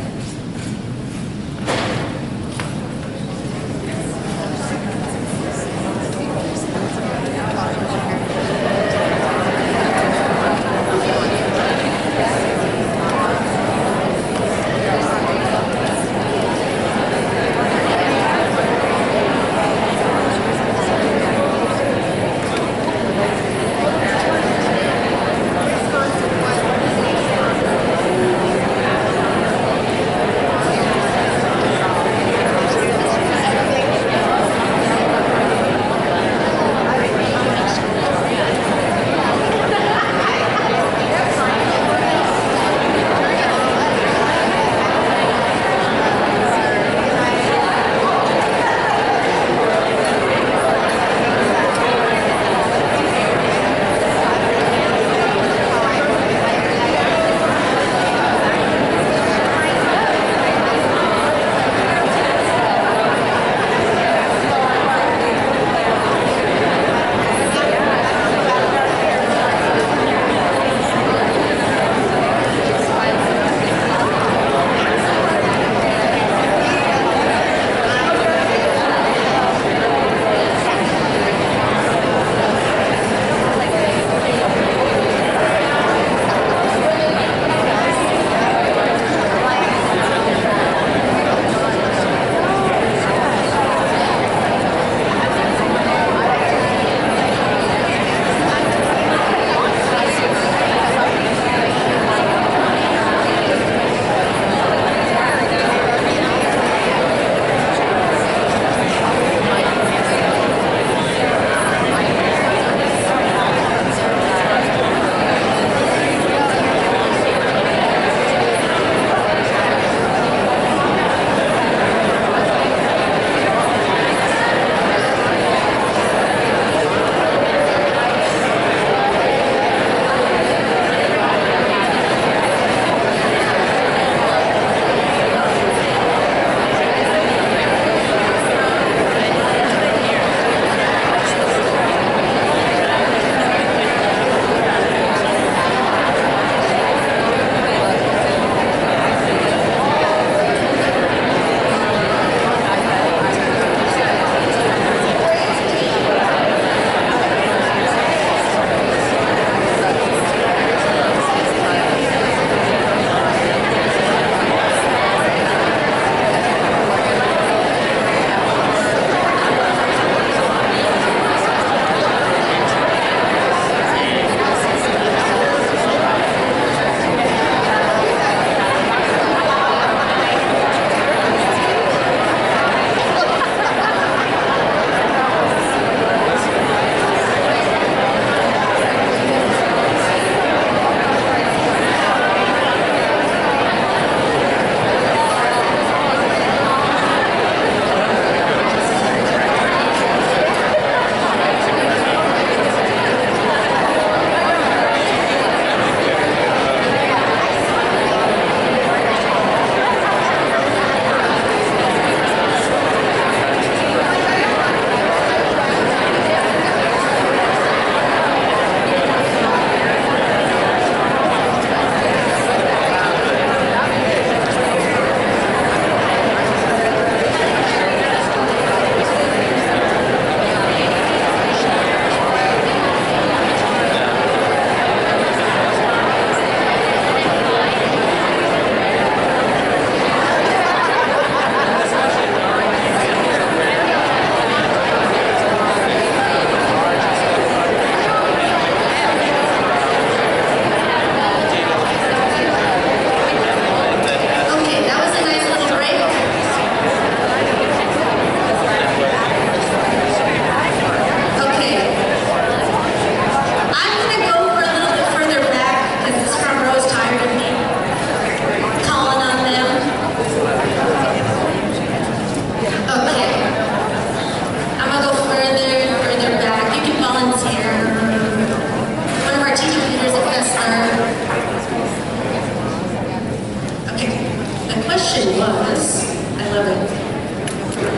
Speaker 2: question was, I love it.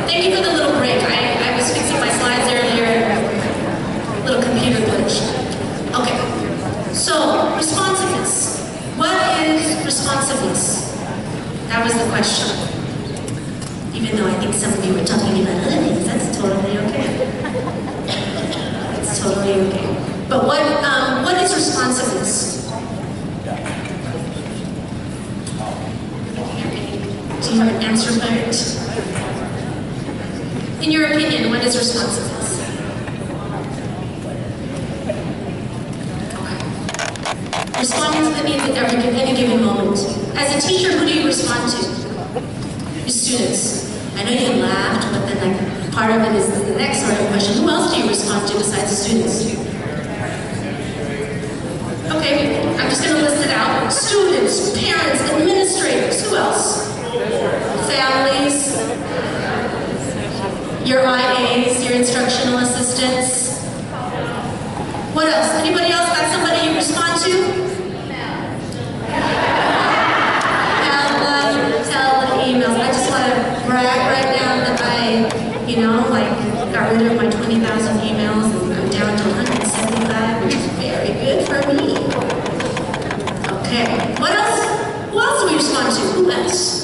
Speaker 2: Thank you for the little break. I was fixing my slides earlier. Little computer glitch. Okay. So, responsiveness. What is responsiveness? That was the question. Even though I think some of you were talking about other things, that's totally okay. It's totally okay. But what is responsiveness? Do you have an answer for it? In your opinion, what is responsiveness? Okay. Responding to the needs at any given moment. As a teacher, who do you respond to? Your students. I know you laughed, but then like part of it is the next sort of question. Who else do you respond to besides the students? Okay, I'm just going to list it out. Students, parents, administrators. Who else? Families, your IAs, your instructional assistants. What else? Anybody else got somebody you respond to? Emails. I just want to brag right now that I, got rid of my 20,000 emails and I'm down to 175, which is very good for me. Okay. What else? Who else do we respond to? Who else?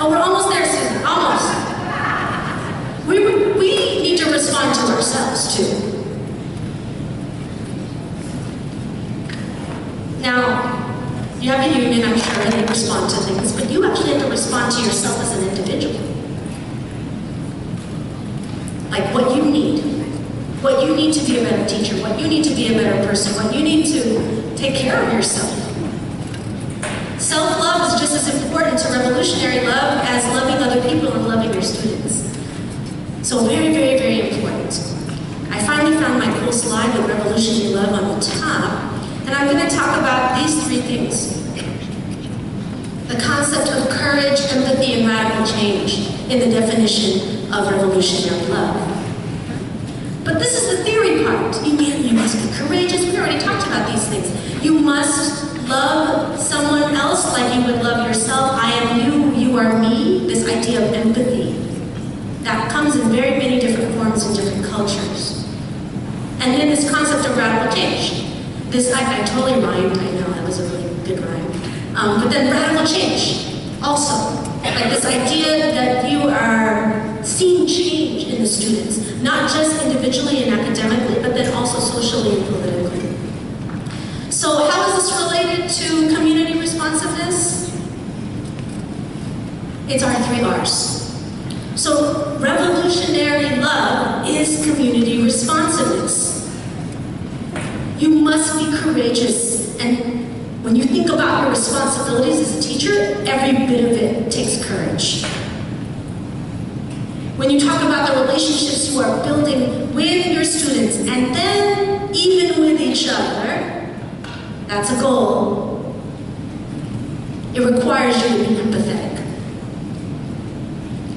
Speaker 2: Oh, we're almost there, Susan. Almost. We need to respond to ourselves, too. Now, you have a union, I'm sure, and they respond to things, but you actually have to respond to yourself as an individual. Like what you need. What you need to be a better teacher, what you need to be a better person, what you need to take care of yourself. Self-love is just as important to revolutionary love as loving other people and loving your students. So very, very, very important. I finally found my cool slide with revolutionary love on the top, and I'm going to talk about these three things. The concept of courage, empathy, and radical change in the definition of revolutionary love. But this is the theory part. You must be courageous. We already talked about these things. You must love someone else like you would love yourself. I am you, you are me. This idea of empathy. That comes in very many different forms in different cultures. And then this concept of radical change. I totally rhymed, I know, that was a really good rhyme. But then radical change, also. Like this idea that you are seeing change in the students, not just individually and academically, but then also socially and politically. So how is this related to community responsiveness? It's our 3 R's. So revolutionary love is community responsiveness. You must be courageous, and when you think about your responsibilities as a teacher, every bit of it takes courage. When you talk about the relationships you are building with your students, and then even with each other, that's a goal. It requires you to be empathetic.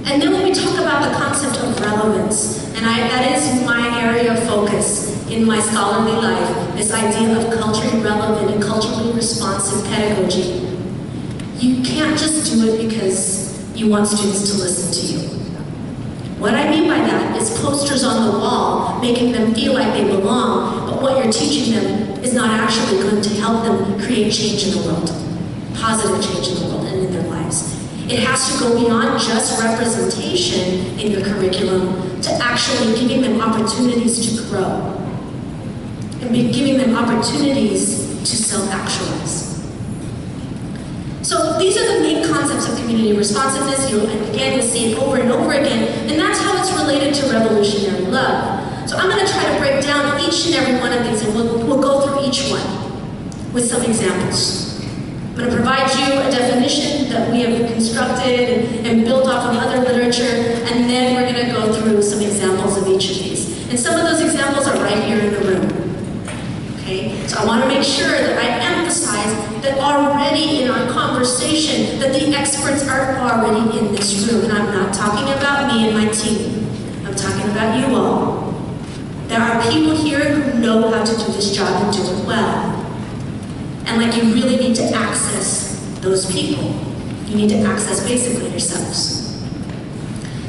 Speaker 2: And then when we talk about the concept of relevance, and that is my area of focus in my scholarly life, this idea of culturally relevant and culturally responsive pedagogy. You can't just do it because you want students to listen to you. What I mean by that is posters on the wall, making them feel like they belong, but what you're teaching them is not actually going to help them create change in the world, positive change in the world and in their lives. It has to go beyond just representation in your curriculum to actually giving them opportunities to grow and giving them opportunities to self-actualize. So these are the main concepts of community responsiveness. You'll see it over and over again, and that's how it's related to revolutionary love. So I'm going to try to break down each and every one of these, and we'll go through each one with some examples. I'm going to provide you a definition that we have constructed and built off of other literature, and then we're going to go through some examples of each of these. And some of those examples are right here in the room. Okay? So I want to make sure that I emphasize that already in our conversation that the experts are already in this room. And I'm not talking about me and my team. I'm talking about you all. There are people here who know how to do this job and do it well. And like you really need to access those people, you need to access basically yourselves.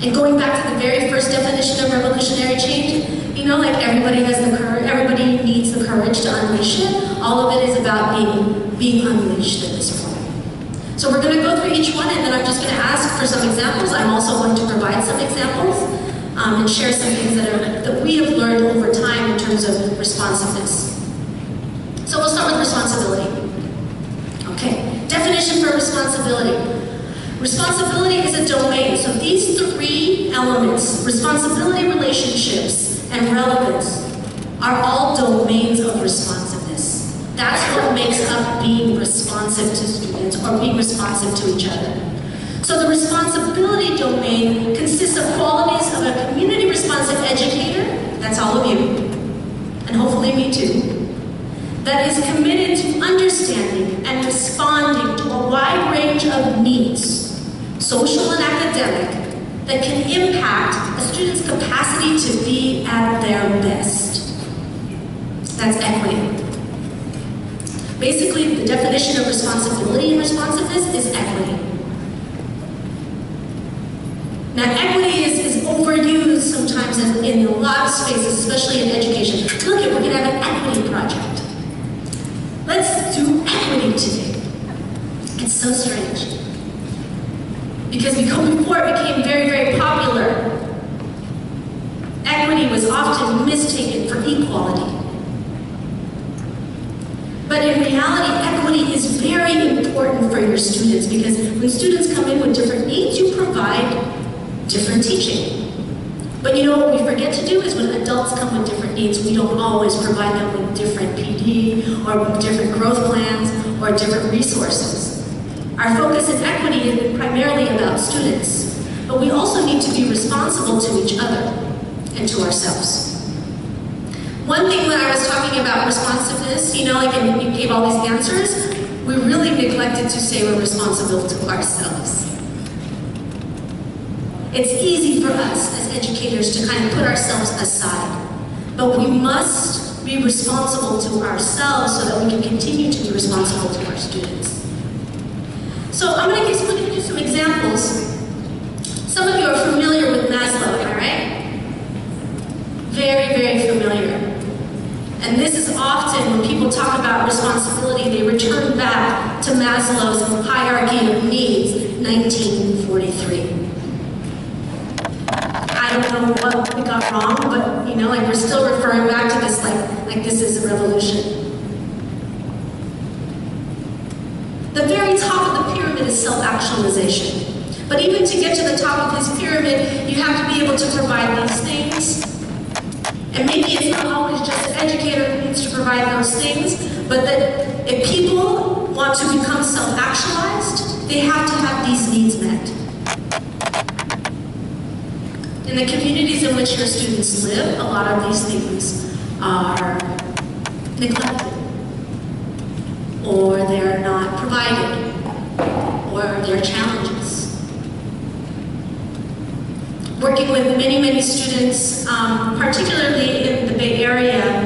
Speaker 2: And going back to the very first definition of revolutionary change, you know, like everybody has the courage, everybody needs the courage to unleash it. All of it is about being unleashed at this point. So we're going to go through each one, and then I'm just going to ask for some examples. I'm also going to provide some examples and share some things that we have learned over time in terms of responsiveness. So we'll start with responsibility. Okay, definition for responsibility. Responsibility is a domain. So these three elements, responsibility, relationships, and relevance, are all domains of responsiveness. That's what makes up being responsive to students or being responsive to each other. So the responsibility domain consists of qualities of a community responsive educator, that's all of you, and hopefully me too, that is committed to understanding and responding to a wide range of needs, social and academic, that can impact a student's capacity to be at their best. That's equity. Basically, the definition of responsibility and responsiveness is equity. Now, equity is overused sometimes in a lot of spaces, especially in education. Look, we're going to have an equity project. Let's do equity today. It's so strange. Because before it became very, very popular, equity was often mistaken for equality. But in reality, equity is very important for your students, because when students come in with different needs, you provide different teaching. But you know what we forget to do is when adults come with different needs, we don't always provide them with different PD or different growth plans or different resources. Our focus in equity is primarily about students, but we also need to be responsible to each other and to ourselves. One thing when I was talking about responsiveness, you know, like and you gave all these answers, we really neglected to say we're responsible to ourselves. It's easy for us as educators to kind of put ourselves aside, but we must be responsible to ourselves so that we can continue to be responsible to our students. So I'm going to give you some examples. Some of you are familiar with Maslow, am I right? Very, very familiar. And this is often, when people talk about responsibility, they return back to Maslow's hierarchy of needs, 1943. I don't know what we got wrong, but you know, like we're still referring back to this like this is a revolution. The very top of the pyramid is self-actualization. But even to get to the top of this pyramid, you have to be able to provide these things. And maybe it's not always just the educator who needs to provide those things, but that if people want to become self-actualized, they have to have these needs met. In the communities in which your students live, a lot of these things are neglected, or they're not provided, or they're challenges. Working with many, many students, particularly in the Bay Area,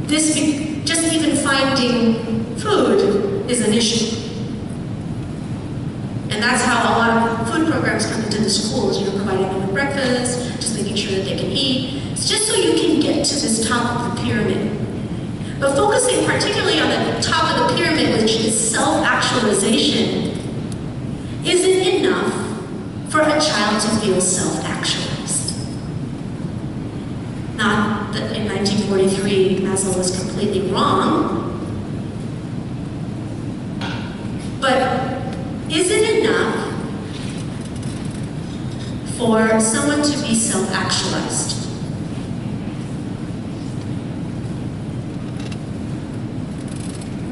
Speaker 2: just even finding food is an issue. And that's how a lot of food programs come into the schools. You're providing them with breakfast, just making sure that they can eat. It's just so you can get to this top of the pyramid. But focusing particularly on the top of the pyramid, which is self-actualization, isn't enough for a child to feel self-actualized. Not that in 1943 Maslow was completely wrong, but is it enough for someone to be self-actualized?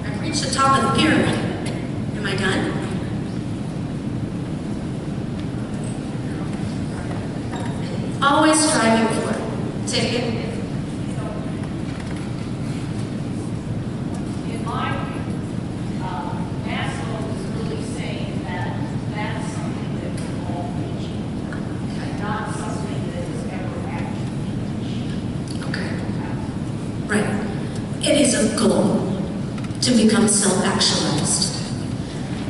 Speaker 2: I've reached the top of the pyramid. Am I done? Always striving for it. Say it again.
Speaker 5: In my view, Maslow is really saying that that's something that we're all teaching, and not something that is ever actually taught.
Speaker 2: Okay. Right. It is a goal to become self-actualized.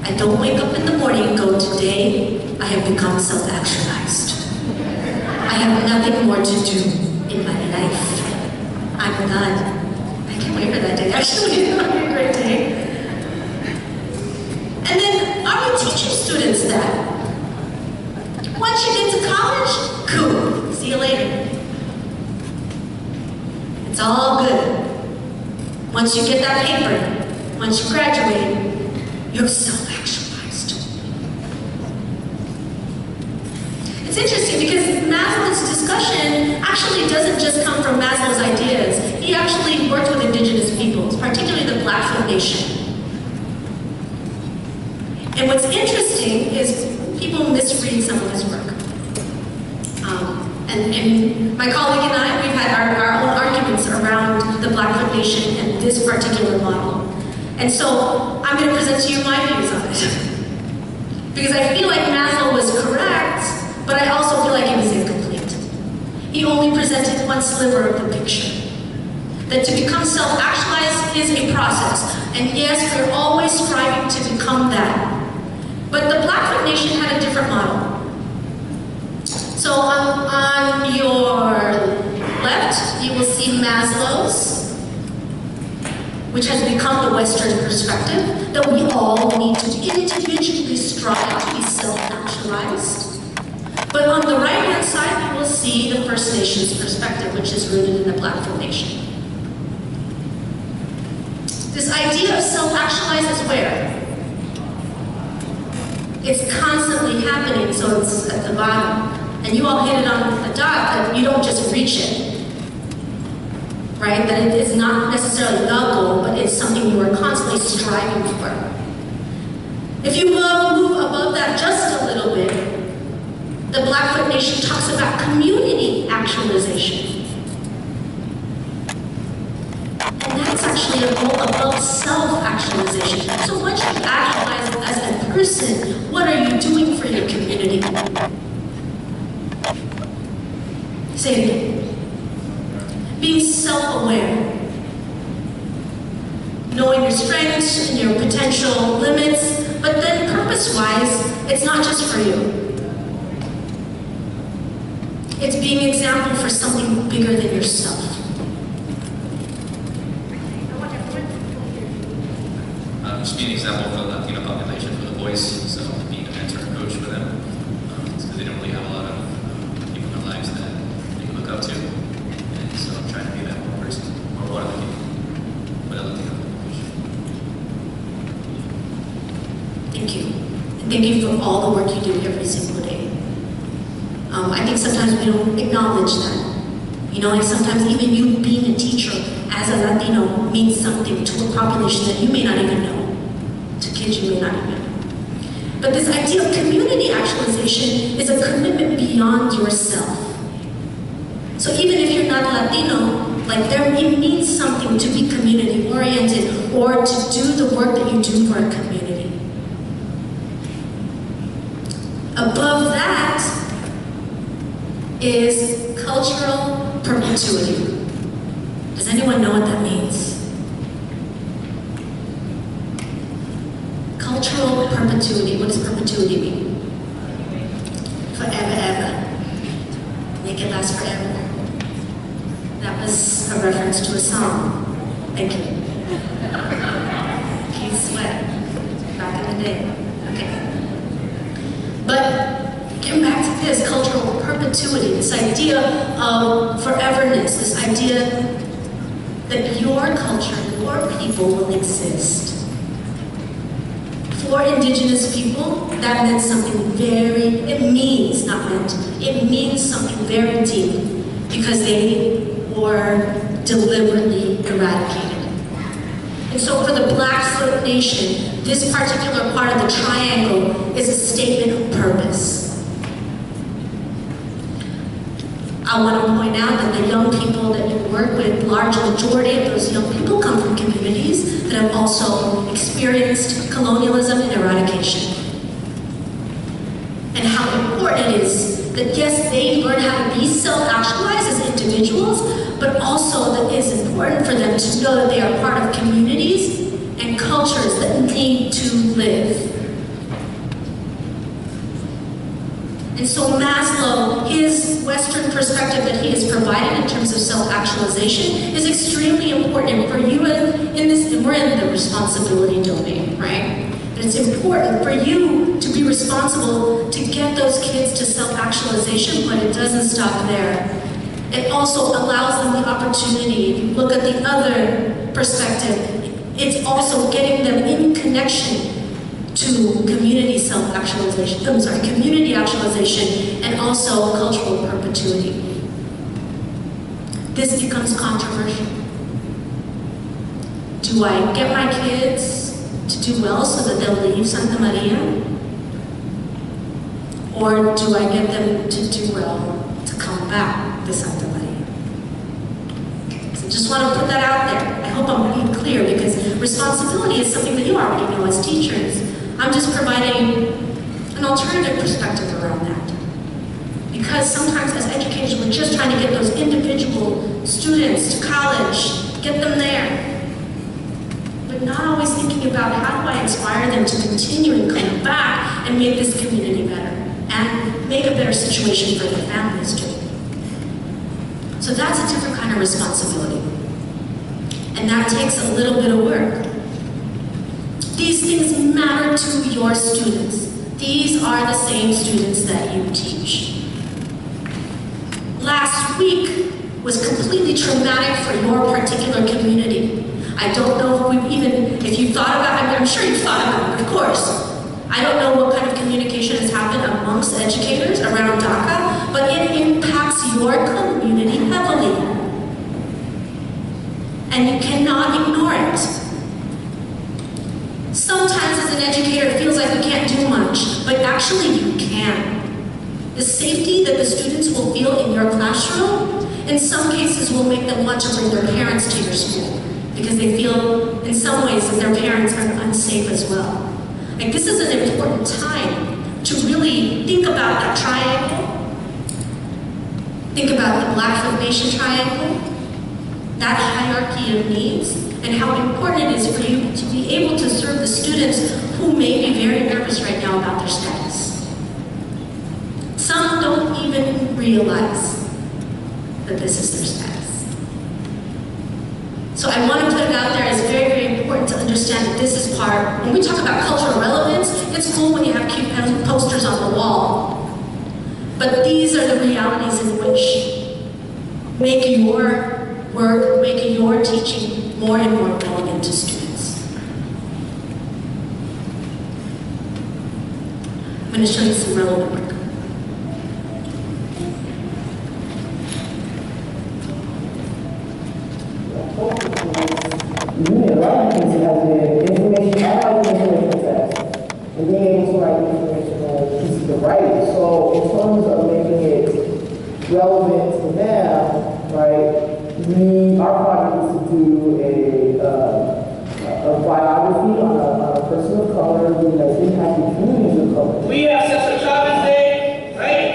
Speaker 2: I don't wake up in the morning and go, today I have become self-actualized. I have nothing more to do in my life. I'm done. I can't wait for that day, actually. It's going to be a great day. And then are we teaching students that? Once you get to college, cool, see you later. It's all good. Once you get that paper, once you graduate, you're self-actualized. It's interesting because Maslow's discussion actually doesn't just come from Maslow's ideas. He actually worked with indigenous peoples, particularly the Blackfoot Nation. And what's interesting is people misread some of his work. And my colleague and I, we've had our own arguments around the Blackfoot Nation and this particular model. And so I'm going to present to you my views on it. Because I feel like Maslow was correct, but I also feel like he was incomplete. He only presented one sliver of the picture. That to become self-actualized is a process. And yes, we're always striving to become that. But the Blackfoot Nation had a different model. So on your left, you will see Maslow's, which has become the Western perspective, that we all need to individually strive to be self-actualized. But on the right-hand side, you will see the First Nations perspective, which is rooted in the Blackfoot Nation. This idea of self-actualized is where? It's constantly happening, so it's at the bottom. And you all hit it on the dot, that you don't just reach it. Right? That it is not necessarily the goal, but it's something you are constantly striving for. If you move above that just a little bit, the Blackfoot Nation talks about community actualization. And that's actually a goal above self-actualization. So once you actualize as a person, what are you doing for your community? Say it again. Being self-aware. Knowing your strengths and your potential limits, but then purpose-wise, it's not just for you. It's being an example for something bigger than yourself.
Speaker 7: Just be an example for the Latino population, for the voice, so being a mentor and coach for them, because they don't really have a lot of people in their lives that they can look up to, and so I'm trying to be that one person, or one of the people, but I look at
Speaker 2: Thank you. And thank you for all the work you do every single day. I think sometimes we don't acknowledge that. You know, like sometimes even you being a teacher as a Latino means something to a population that you may not even know. To kids you may not even know. But this idea of community actualization is a commitment beyond yourself. So even if you're not Latino, like it means something to be community oriented or to do the work that you do for a community. Above that is cultural perpetuity. Does anyone know what that means? Cultural perpetuity. What does perpetuity mean? Forever, ever. Make it last forever. That was a reference to a song. Thank you. Keith Sweat. Back in the day. Okay. But getting back to this, cultural perpetuity, this idea of foreverness, this idea that your culture, your people will exist. For indigenous people, that meant something it means something very deep because they were deliberately eradicated. And so for the Blackfoot Nation, this particular part of the triangle is a statement of purpose. I want to point out that the young people that you work with, large majority of those young people come from communities that have also experienced colonialism and eradication. And how important it is that yes, they learn how to be self-actualized as individuals, but also that it's important for them to know that they are part of communities and cultures that need to live. And so Maslow, his Western perspective that he has provided in terms of self-actualization is extremely important for you in this, we're in the responsibility domain, right? And it's important for you to be responsible to get those kids to self-actualization, but it doesn't stop there. It also allows them the opportunity, if you look at the other perspective, it's also getting them in connection to community self-actualization, community actualization, and also cultural perpetuity. This becomes controversial. Do I get my kids to do well so that they'll leave Santa Maria? Or do I get them to do well to come back to Santa Maria? So just want to put that out there. I hope I'm being clear, because responsibility is something that you already know as teachers. I'm just providing an alternative perspective around that. Because sometimes as educators, we're just trying to get those individual students to college, get them there. But not always thinking about how do I inspire them to continue and come back and make this community better and make a better situation for their families too. So that's a different kind of responsibility. And that takes a little bit of work. These things matter to your students. These are the same students that you teach. Last week was completely traumatic for your particular community. I don't know if you thought about it, I'm sure you've thought about it, of course. I don't know what kind of communication has happened amongst educators around DACA, but it impacts your community heavily. And you cannot ignore it. Sometimes as an educator, it feels like we can't do much, but actually you can. The safety that the students will feel in your classroom, in some cases will make them want to bring their parents to your school, because they feel in some ways that their parents are unsafe as well. Like, this is an important time to really think about that triangle. Think about the Blackfoot Nation triangle, that hierarchy of needs, and how important it is for you to be able to serve the students who may be very nervous right now about their status. Some don't even realize that this is their status. So I want to put it out there as very, very important to understand that this is part, when we talk about cultural relevance, it's cool when you have cute posters on the wall. But these are the realities in which make your work, make your teaching more and more relevant to students. I'm going to show you some relevant work.
Speaker 12: A lot of things have been information, I like information fast, and being able to write information on pieces to write. So in terms of making it relevant to them, right, our project is to do a biography on a person of color who has impacted communities of color.
Speaker 13: We have Cesar Chavez Day, right?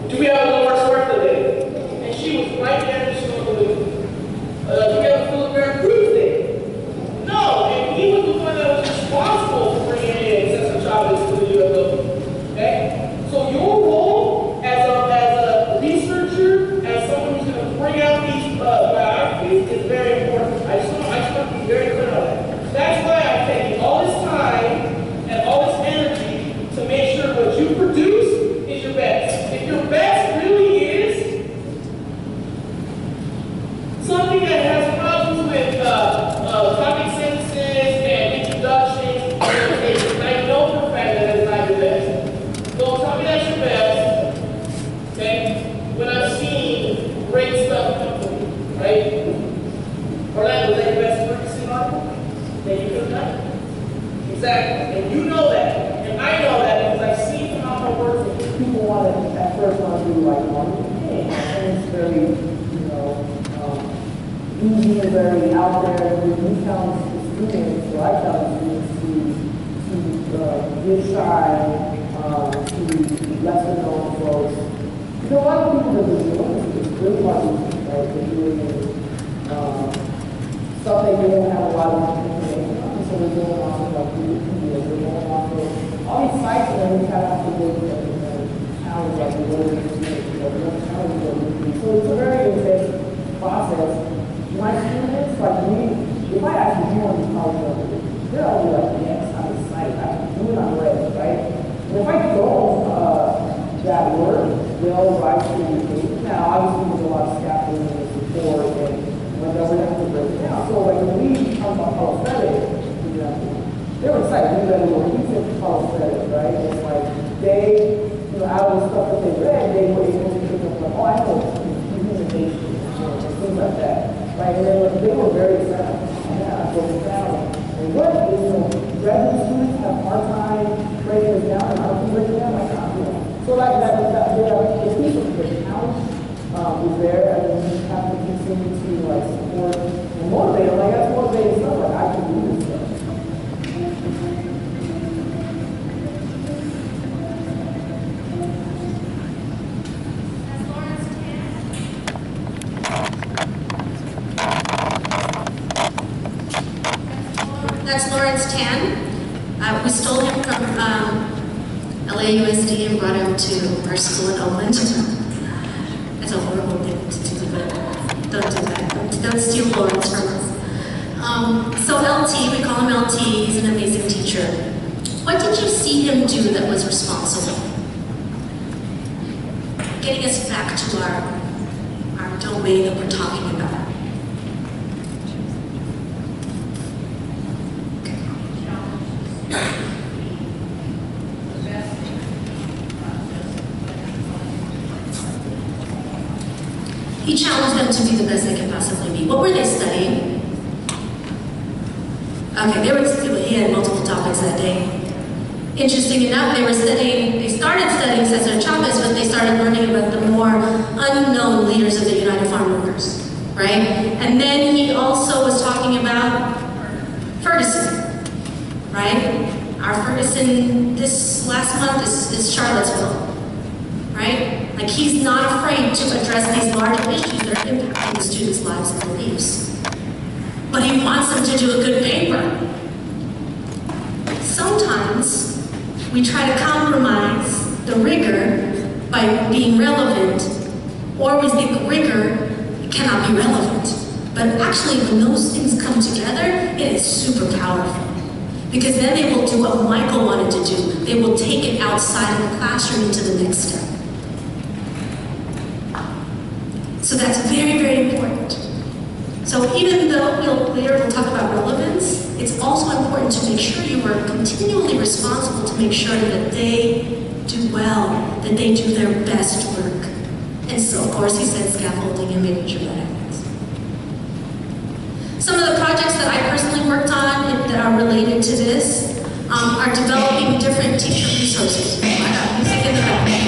Speaker 13: Do we have a Dolores Huerta Day? And she was right there in the school. Do we have a Philip Graham Cruz Day? No, and he was the one that was responsible for bringing in Cesar Chavez to the UFO. Okay? So your role as a researcher, as someone who's going to bring out these biographies is very important. I just want to be very clear on that. That's why I'm taking all this time and all this energy to make sure what you produce is your best. If your best really is something that has problems with topic sentences and introductions, and I know for a fact that is not your best. Don't tell me that's your best, okay? When I've seen great stuff come through, right? Orlando, was that your best work in article that you could have done? Exactly, and you know that, and I know that because I've seen from how my work is.
Speaker 12: People want to, at first, want to do like one thing, and it's very, easy and very out there. We challenge the students, or I challenge students to get shy, to lesser known folks. You know, a lot of people that are doing this is really hard to do, right? They're doing stuff that you don't have a lot of information on, so they're doing off of like they're going off of all these sites and then we kind of have to go to everything. challenge like the older students, you know, we don't challenge the older students. So it's a very intense process. My students, like me, if I ask them, do you want to be college level, they're all like, yes, I'm excited, I can do it, I'm ready, right? And if I don't that work, they'll rise to the occasion. Now, obviously, there's a lot of scaffolding and support, and we're going to have to break it down. So, like, when we talk about college credit, for example, they were excited. We read a little piece of college credit, right? It's like they, you know, out of the stuff that they read, they were able to pick up, like, oh, I know communication, and things like that, right? And then they were very excited. Yeah, I broke it down. And what is, you know, graduate students have a hard time breaking this down, and I don't break it down, like, so like the piece of the challenge is there, and then you have to continue to like support and motivate them. Like that's motivating stuff. Like I can do this stuff.
Speaker 2: That's Lawrence Tan. We stole him from LAUSD and brought him to our school in Oakland. That's a horrible thing to do, but don't do that. Don't steal Lawrence from us. So LT, we call him LT, he's an amazing teacher. What did you see him do that was responsible? Getting us back to our domain that we're talking about. He challenged them to be the best they can possibly be. What were they studying? Okay, he had multiple topics that day. Interesting enough, they started studying Cesar Chavez, but they started learning about the more unknown leaders of the United Farm Workers, right? And then he also was talking about Ferguson, right? Our Ferguson this last month is Charlottesville, right? Like he's not afraid to address these large issues that are impacting the students' lives and beliefs. But he wants them to do a good paper. Sometimes we try to compromise the rigor by being relevant, or we think rigor cannot be relevant. But actually, when those things come together, it is super powerful. Because then they will do what Michael wanted to do. They will take it outside of the classroom into the next step. So that's very, very important. So even though later we'll talk about relevance, it's also important to make sure you are continually responsible to make sure that they do well, that they do their best work. And so, of course, he said scaffolding and making sure that happens. Some of the projects that I personally worked on that are related to this are developing different teacher resources. Music in the background.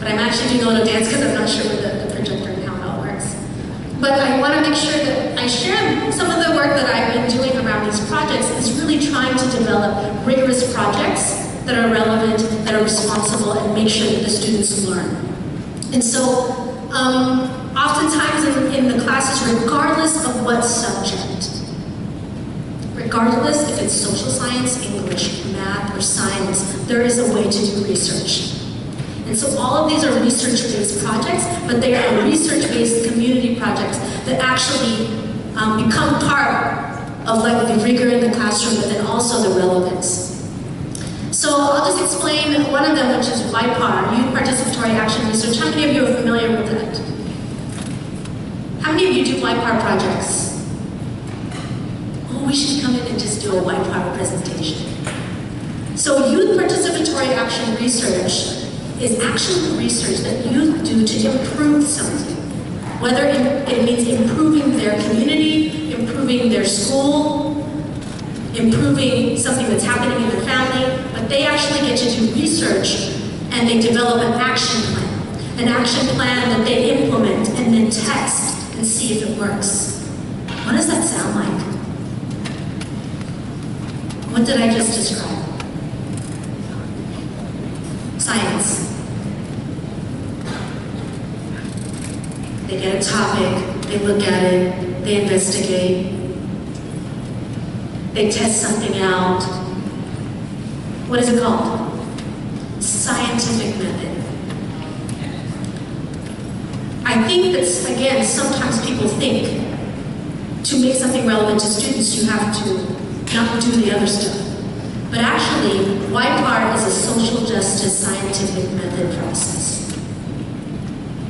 Speaker 2: I'm actually doing a little dance because I'm not sure with the projector and how it all works. But I want to make sure that I share some of the work that I've been doing around these projects is really trying to develop rigorous projects that are relevant, that are responsible, and make sure that the students learn. And so, oftentimes in the classes, regardless of what subject, regardless if it's social science, English, math, or science, there is a way to do research. And so all of these are research-based projects, but they are research-based community projects that actually become part of like the rigor in the classroom, but then also the relevance. So I'll just explain one of them, which is YPAR, Youth Participatory Action Research. How many of you are familiar with that? How many of you do YPAR projects? Oh, we should come in and just do a YPAR presentation. So Youth Participatory Action Research is actually research that youth do to improve something. Whether it means improving their community, improving their school, improving something that's happening in their family, but they actually get to do research and they develop an action plan that they implement and then test and see if it works. What does that sound like? What did I just describe? They get a topic, they look at it, they investigate, they test something out. What is it called? Scientific method. I think that, again, sometimes people think to make something relevant to students, you have to not do the other stuff. But actually, YPAR is a social justice scientific method process.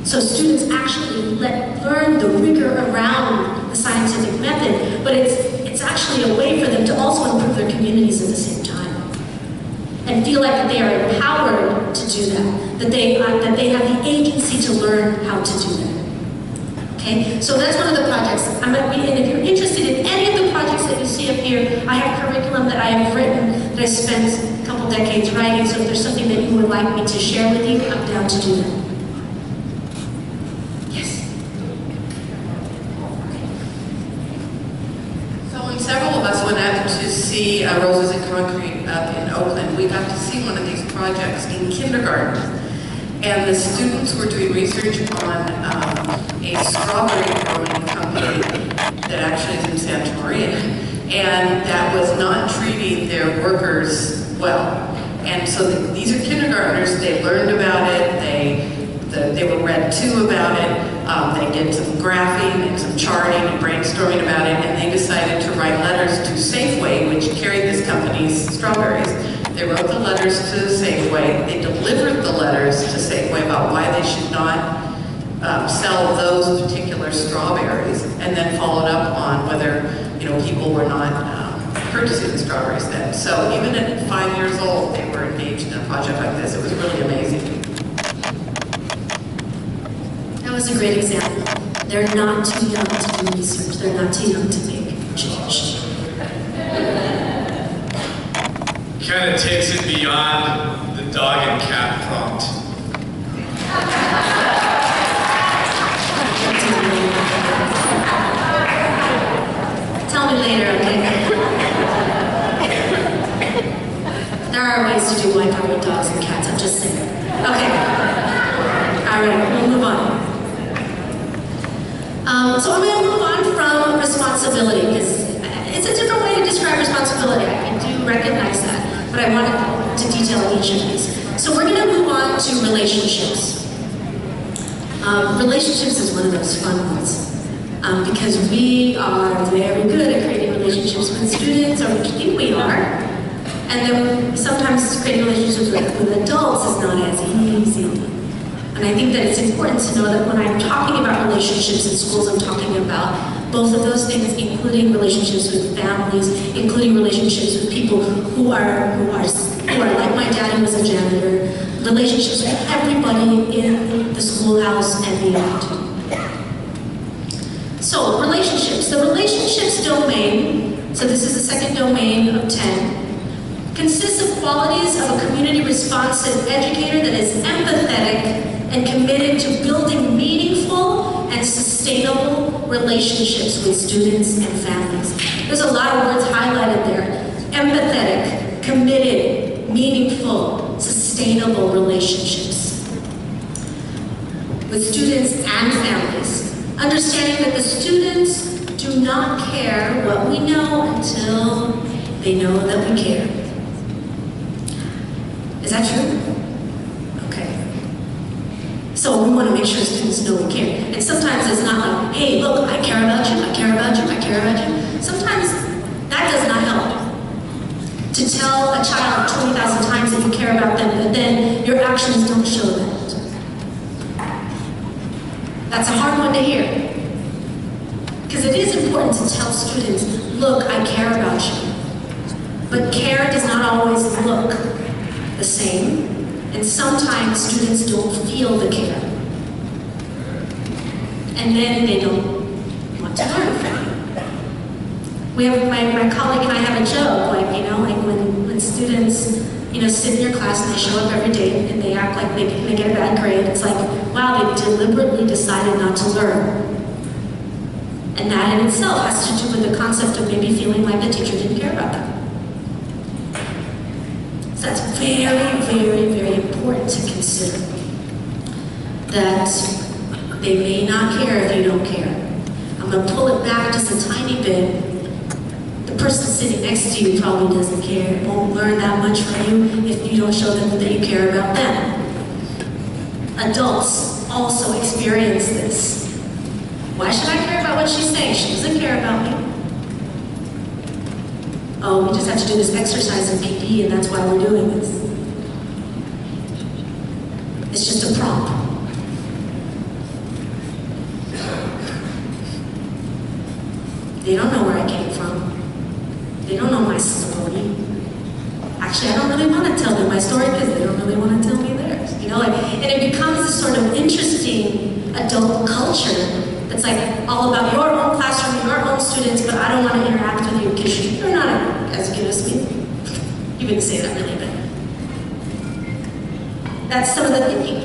Speaker 2: So students actually learn the rigor around the scientific method, but it's actually a way for them to also improve their communities at the same time. And feel like that they are empowered to do that they have the agency to learn how to do that. Okay, so that's one of the projects. And if you're interested in any of the projects that you see up here, I have curriculum that I have written that I spent a couple decades writing, so if there's something that you would like me to share with you, I'm down to do that. Yes?
Speaker 11: So when several of us went out to see Roses in Concrete up in Oakland, we got to see one of these projects in kindergarten. And the students were doing research on a strawberry growing company that actually is in Santa Maria, and that was not treating their workers well. And so these are kindergartners. They learned about it. They were read to about it. They did some graphing and some charting and brainstorming about it, and they decided to write letters to Safeway, which carried this company's strawberries. They wrote the letters to Safeway. They delivered the letters to Safeway about why they should not sell those particular strawberries, and then followed up on whether people were not purchasing the strawberries then. So even at 5 years old, they were engaged in a project like this. It was really amazing.
Speaker 2: That was a great example. They're not too young to do research. They're not too young to make change.
Speaker 9: Kind of takes it beyond the dog and cat prompt.
Speaker 2: Tell me later, okay? There are ways to do YPAR with dogs and cats, I'm just saying. Okay. All right, we'll move on. So I'm going to move on from responsibility, because it's a different way to describe responsibility. I do recognize that, but I wanted to detail each of these. So we're going to move on to relationships. Relationships is one of those fun ones, because we are very good at creating relationships with students, or we think we are, and then sometimes creating relationships with adults is not as easy. And I think that it's important to know that when I'm talking about relationships in schools, I'm talking about both of those things, including relationships with families, including relationships with people who are like my dad, who was a janitor, relationships with everybody in the schoolhouse and beyond. So relationships. The relationships domain, so this is the second domain of 10, consists of qualities of a community responsive educator that is empathetic and committed to building meaningful and sustainable relationships with students and families. There's a lot of words highlighted there. Empathetic, committed, meaningful, sustainable relationships with students and families. Understanding that the students do not care what we know until they know that we care. Is that true? Okay. So we want to make sure students know we care. And sometimes it's not like, hey, look, I care about you, I care about you, I care about you. Sometimes that does not help. To tell a child 20,000 times that you care about them, but then your actions don't show that. That's a hard one to hear. Because it is important to tell students, look, I care about you. But care does not always look the same. And sometimes students don't feel the care. And then they don't want to learn. We have, my colleague and I have a joke, like when students, sit in your class and they show up every day and they act like they get a bad grade, it's like, wow, they deliberately decided not to learn. And that in itself has to do with the concept of maybe feeling like the teacher didn't care about them. So that's very, very, very important to consider. That They may not care if you don't care. I'm going to pull it back just a tiny bit. The person sitting next to you probably doesn't care, won't learn that much from you if you don't show them that you care about them. Adults also experience this. Why should I care about what she's saying? She doesn't care about me. Oh, we just have to do this exercise in PD and that's why we're doing this. It's just a prompt. They don't know where I came from. They don't know my story. Actually, I don't really want to tell them my story because they don't really want to tell me theirs. You know, and it becomes this sort of interesting adult culture that's like all about your own classroom, your own students, but I don't want to interact with you because you're not as good as me. You wouldn't say that really, but that's some of the thinking.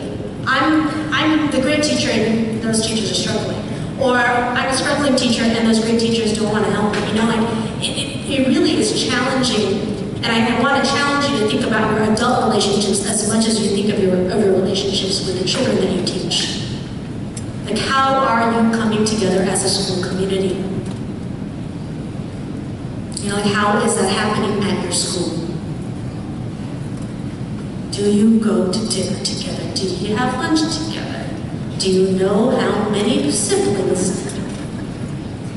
Speaker 2: I'm the great teacher and those teachers are struggling. Or I'm a struggling teacher and those great teachers don't want to help me. You know, like it really is challenging. And I want to challenge you to think about your adult relationships as much as you think of your relationships with the children that you teach. Like, how are you coming together as a school community? You know, like, how is that happening at your school? Do you go to dinner together? Do you have lunch together? Do you know how many siblings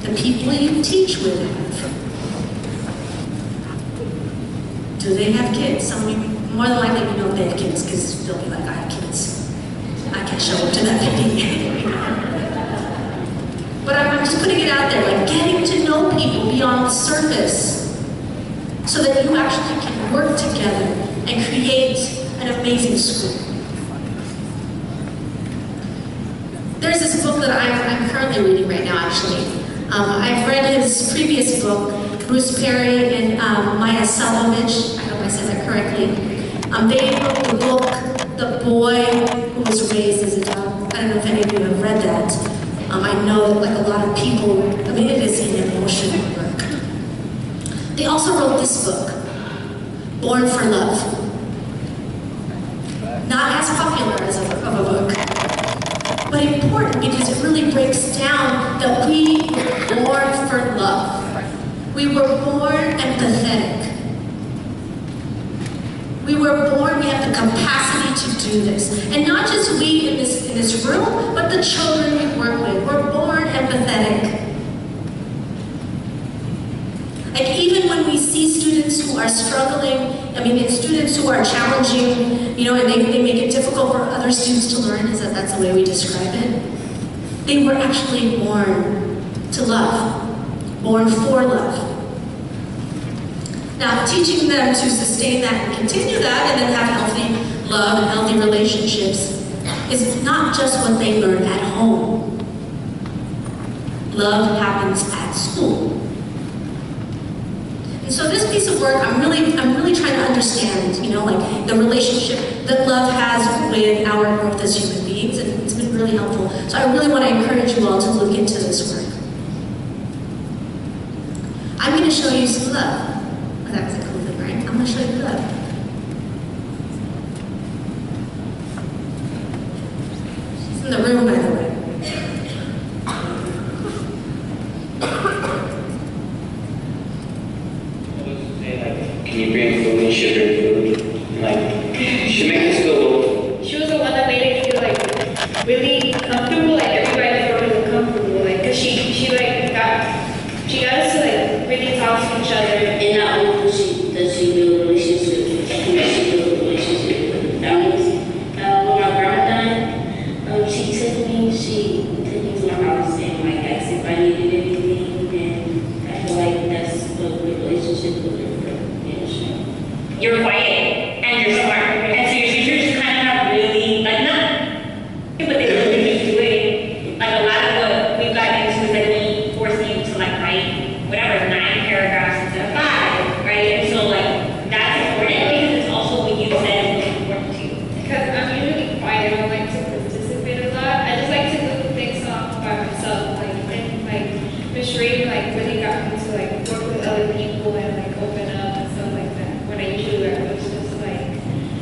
Speaker 2: the people you teach with have? Do they have kids? Some of you, more than likely, you know they have kids because they'll be like, I have kids. I can't show up to that meeting. But I'm just putting it out there, like getting to know people beyond the surface so that you actually can work together and create an amazing school. There's this book that I'm currently reading right now, actually. I've read his previous book, Bruce Perry and Maya Salovich. I hope I said that correctly. They wrote the book, The Boy Who Was Raised as a Dog. I don't know if any of you have read that. I know that like a lot of people, I mean, it is an emotional work. They also wrote this book, Born for Love. Not as popular as of a book, but important because it really breaks down that we were born for love. We were born empathetic. We were born, we have the capacity to do this. And not just we in this room, but the children we work with. We're born empathetic. Like even when we see students who are struggling, I mean, it's students who are challenging, you know, and they make it difficult for other students to learn, is that's the way we describe it. They were actually born to love, born for love. Now, teaching them to sustain that and continue that and then have healthy love and healthy relationships is not just what they learn at home. Love happens at school. And so this piece of work, I'm really trying to understand, you know, like the relationship that love has with our growth as human beings, and it's been really helpful. So I really want to encourage you all to look into this work. I'm going to show you some love. Oh, that was a cool thing, right? I'm going to show you love. She's in the room, by the way.
Speaker 14: Can you bring food and sugar and food? Like, she made us feel.
Speaker 15: She was the one that made it feel like really comfortable, like everybody felt really comfortable, like, cause she got us to like really talk to each other.
Speaker 16: And not only does she build relationships, she build relationships with families. When my grandma died, she took me to my house and like asked if I needed anything, and I feel like that's what the relationship was.
Speaker 15: You're quiet and you're smart, and so your teachers kind of have really like not, but they really do it. Like a lot of what we've gotten into is that we force you to like write whatever 9 paragraphs instead of 5, right? And so like that's important because it's also what you said is important to you.
Speaker 4: Because I'm usually quiet, I don't like to participate a lot. I just like to do things by myself. Like and like Miss Reed like really got me to like work with other people and like open up and stuff like that. When I usually was just like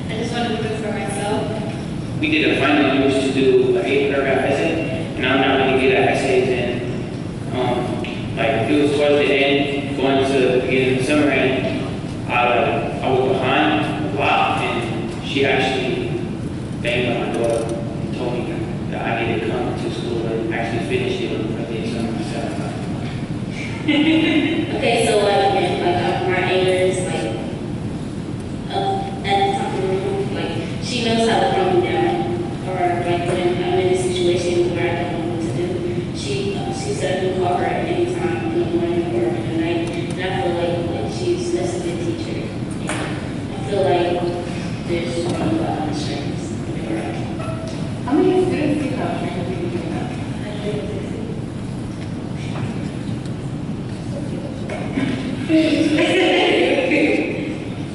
Speaker 4: I just want to do this for myself.
Speaker 14: We did a final use to do an 8-paragraph essay, and I'm not really good at essays. And like it was towards the end, going to the beginning of the summer, and I was behind a lot, and she actually banged on my door and told me that I needed to come to school and actually finish it on the first day of summer myself.
Speaker 16: Okay, so like if my anger is like at the top of the room, like she knows how to calm me down, or like when I'm in a situation where I don't know what to do, she said to call her at any time in the morning or in the night, and I feel like she's that's a good teacher. And I feel like there's a lot of strengths.
Speaker 5: How many students do you have?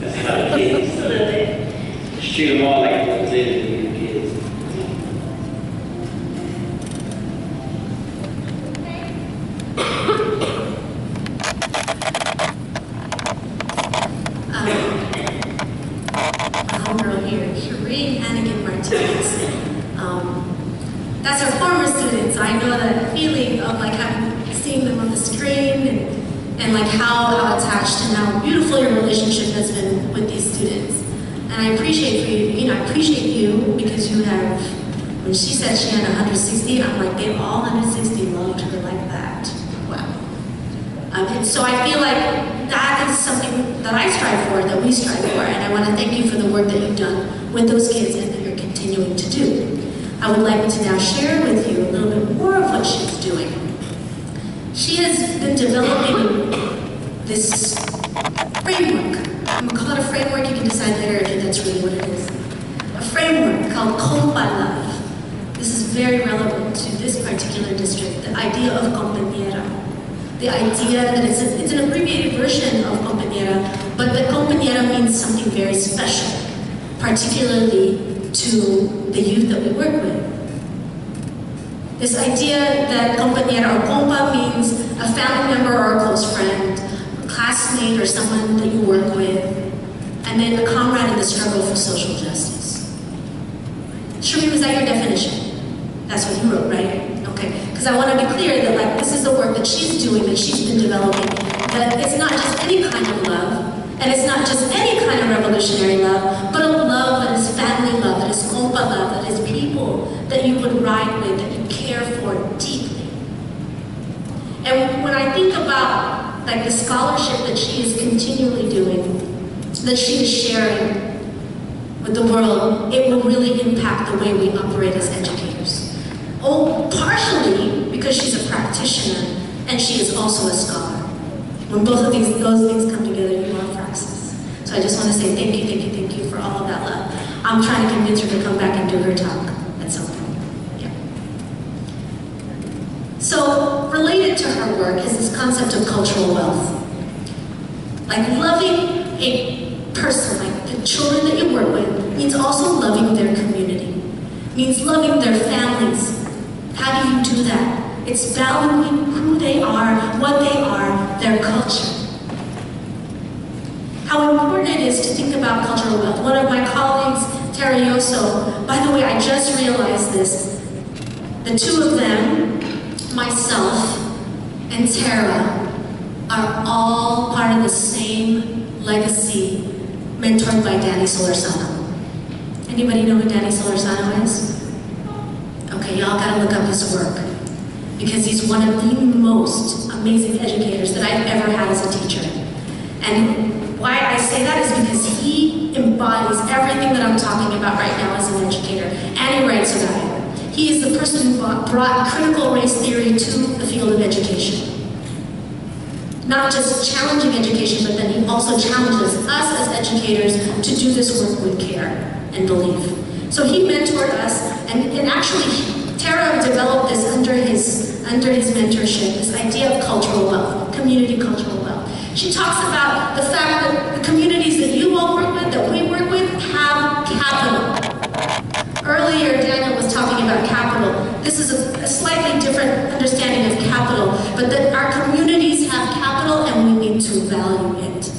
Speaker 14: That's a lot of kids.
Speaker 16: A little bit.
Speaker 14: Just treat them all like little kids.
Speaker 2: Homegirl here, Shireen Hannigan Martinez. That's our former students. I know that feeling of like seeing them on the screen and like how attached and how beautiful your relationship has been with these students. And I appreciate I appreciate you because you have, when she said she had 160, I'm like, they all 160 loved her like that. Wow. And so I feel like that is something that I strive for, that we strive for, and I want to thank you for the work that you've done with those kids and that you're continuing to do. I would like to now share with you a little bit more of what she's doing. She has been developing this framework. I'm going to call it a framework. You can decide later if that's really what it is. A framework called Compa Love. This is very relevant to this particular district, the idea of compañera. The idea that it's an abbreviated version of compañera, but that compañera means something very special, particularly to the youth that we work with. This idea that compañera or compa means a family member or a close friend, a classmate or someone that you work with, and then a comrade in the struggle for social justice. Shireen, was that your definition? That's what you wrote, right? Okay, because I want to be clear that like this is the work that she's doing, that she's been developing, that it's not just any kind of love, and it's not just any kind of revolutionary love, but a love that is family love, that is compa love, that is people that you would ride with, that you care for deeply. And when I think about like the scholarship that she is continually doing, that she is sharing with the world, it will really impact the way we operate as educators. Oh, partially because she's a practitioner and she is also a scholar. When both of those things come together, you are praxis. So I just want to say thank you for all of that love. I'm trying to convince her to come back and do her talk at some point. Yeah. So related to her work is this concept of cultural wealth. Like loving a person, like the children that you work with, means also loving their community, means loving their families. How do you do that? It's valuing who they are, what they are, their culture. How important it is to think about cultural wealth. One of my colleagues, Tara Yoso, by the way, I just realized this. The two of them, myself and Tara, are all part of the same legacy mentored by Danny Solorzano. Anybody know who Danny Solorzano is? Okay, y'all gotta look up his work, because he's one of the most amazing educators that I've ever had as a teacher. And why I say that is because he embodies everything that I'm talking about right now as an educator, and he writes about it. He is the person who brought critical race theory to the field of education. Not just challenging education, but then he also challenges us as educators to do this work with care and belief. So he mentored us, and actually Tara developed this under his mentorship, this idea of cultural wealth, community cultural wealth. She talks about the fact that the communities that you all work with, that we work with, have capital. Earlier, Daniel was talking about capital. This is a slightly different understanding of capital, but that our communities have capital and we need to value it.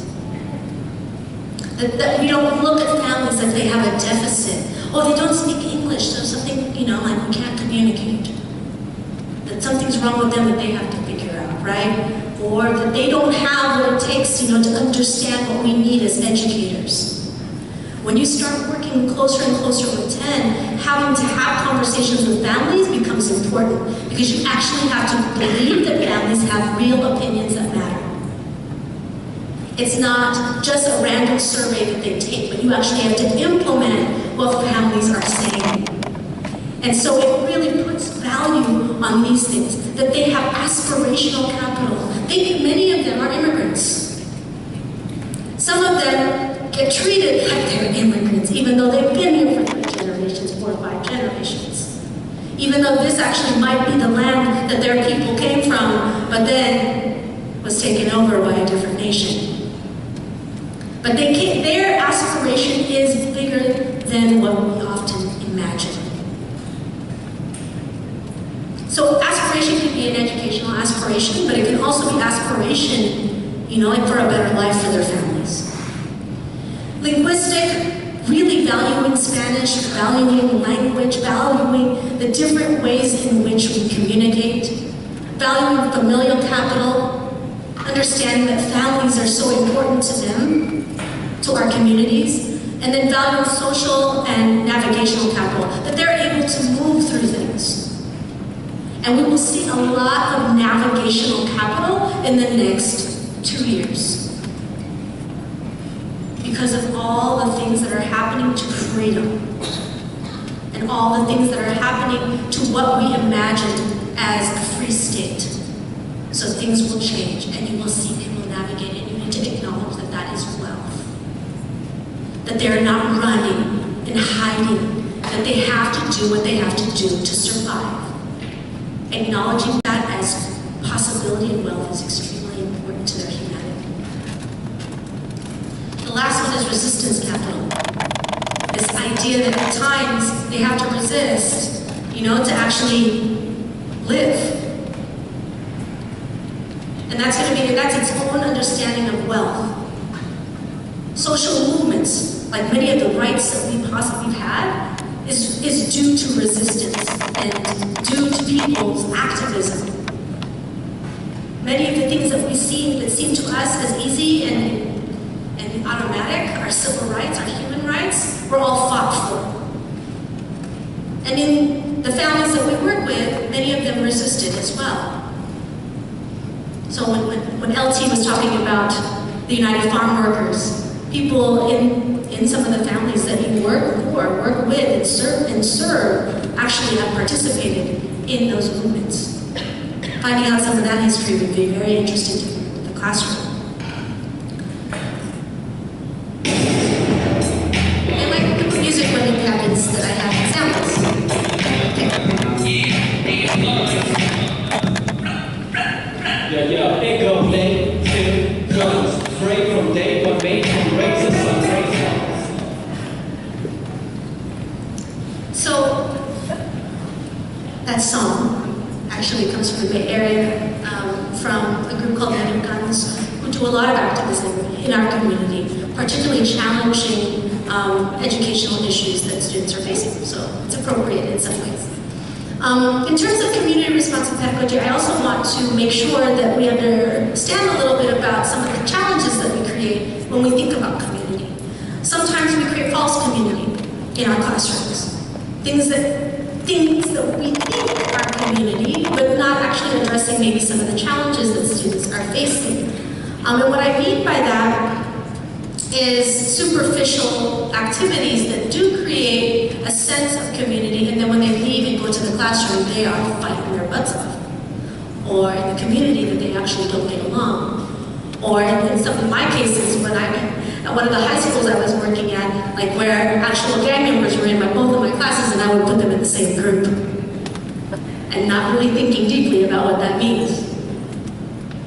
Speaker 2: That we don't look at families like they have a deficit. Oh, they don't speak English, so something, like we can't communicate. that something's wrong with them that they have to figure out, right? Or that they don't have what it takes, to understand what we need as educators. When you start working closer and closer with 10, having to have conversations with families becomes important because you actually have to believe that families have real opinions that matter. It's not just a random survey that they take, but you actually have to implement what families are saying. And so it really puts value on these things, that they have aspirational capital. Many of them are immigrants. Some of them get treated like they're immigrants, even though they've been here for 3 generations, 4 or 5 generations. Even though this actually might be the land that their people came from, but then was taken over by a different nation. But their aspiration is bigger than what we often imagine. So aspiration can be an educational aspiration, but it can also be aspiration, like for a better life for their families. Linguistic, really valuing Spanish, valuing language, valuing the different ways in which we communicate, valuing familial capital, understanding that families are so important to them, to our communities, and then valuing social and navigational capital, that they're able to move through things. And we will see a lot of navigational capital in the next 2 years because of all the things that are happening to freedom and all the things that are happening to what we imagined as a free state. So things will change and you will see people navigate it. You need to acknowledge that that is wealth. That they're not running and hiding, that they have to do what they have to do to survive. Acknowledging that as possibility and wealth is extremely important to their humanity. The last one is resistance capital. This idea that at times they have to resist, to actually live. And that's its own understanding of wealth. Social movements, like many of the rights that we possibly had, is due to resistance and due to people's activism. Many of the things that we see that seem to us as easy and automatic, our civil rights, our human rights, were all fought for. And in the families that we work with, many of them resisted as well. So when LT was talking about the United Farm Workers, people in some of the families that you work with, and serve, actually have participated in those movements. Finding out some of that history would be very interesting to the classroom. I like the music when it happens that I have examples.
Speaker 17: It goes day, 2, goes straight from day 1, made from races and races.
Speaker 2: So, that song actually comes from the Bay Area, from a group called Men of Guns, who do a lot of activism in our community, particularly challenging educational issues that students are facing. So it's appropriate in some ways. In terms of community responsive pedagogy, I also want to make sure that we understand a little bit about some of the challenges that we create when we think about community. Sometimes we create false community in our classrooms. Things that we think are community, but not actually addressing maybe some of the challenges that students are facing. And what I mean by that is superficial activities that do create a sense of community, and then when they leave and go to the classroom, they are fighting their butts off. Or in the community that they actually don't get along. Or in some of my cases, when at one of the high schools I was working at, like where actual gang members were in both of my classes, and I would put them in the same group. And not really thinking deeply about what that means.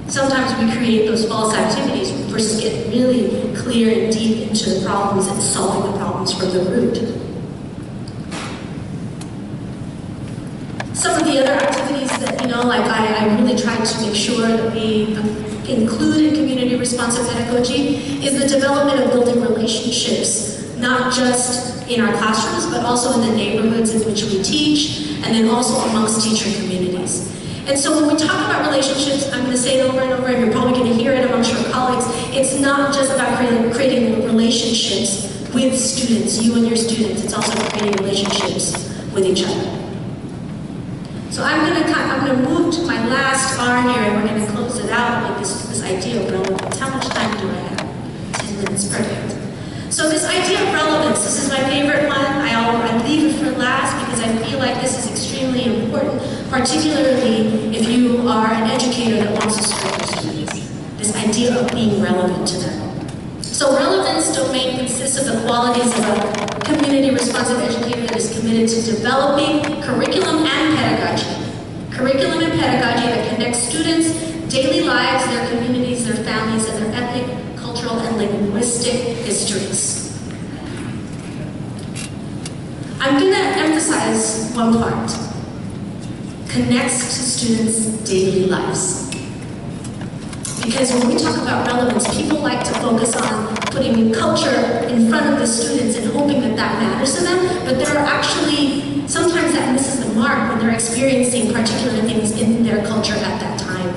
Speaker 2: Sometimes we create those false activities versus get really clear and deep into the problems and solving the problems from the root. Some of the other activities that, I really try to make sure that we include in community responsive pedagogy is the development of building relationships, not just in our classrooms, but also in the neighborhoods in which we teach, and then also amongst teacher communities. And so when we talk about relationships, I'm going to say it over and over, and you're probably going to hear it amongst your colleagues, it's not just about creating relationships with students, you and your students, it's also creating relationships with each other. So I'm going to move to my last R here, and we're going to close it out with this idea of relevance. How much time do I have? 10 minutes, perfect. So this idea of relevance, this is my favorite one. I leave it for last because I feel like this is extremely important, particularly if you are an educator that wants to serve your students. This idea of being relevant to them. So relevance domain consists of the qualities of a community responsive educator that is committed to developing curriculum and pedagogy. Curriculum and pedagogy that connects students' daily lives, their communities, their families, and their ethnic, cultural, and linguistic histories. I'm going to emphasize one part. Connects to students' daily lives. Because when we talk about relevance, people like to focus on putting culture in front of the students and hoping that that matters to them, but there are actually, sometimes that misses the mark when they're experiencing particular things in their culture at that time.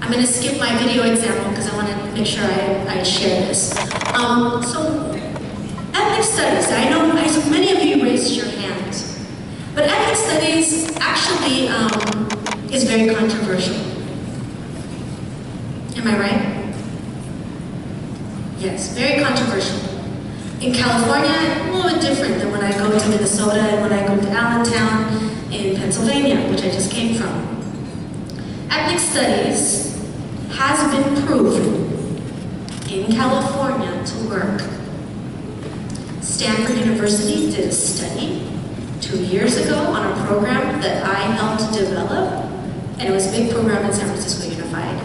Speaker 2: I'm going to skip my video example because I want to make sure I share this. So, ethnic studies, I know many of you raised your hand, but ethnic studies actually is very controversial. Am I right? Yes, very controversial. In California, a little bit different than when I go to Minnesota and when I go to Allentown in Pennsylvania, which I just came from. Ethnic studies has been proven in California to work. Stanford University did a study 2 years ago on a program that I helped develop, and it was a big program in San Francisco Unified.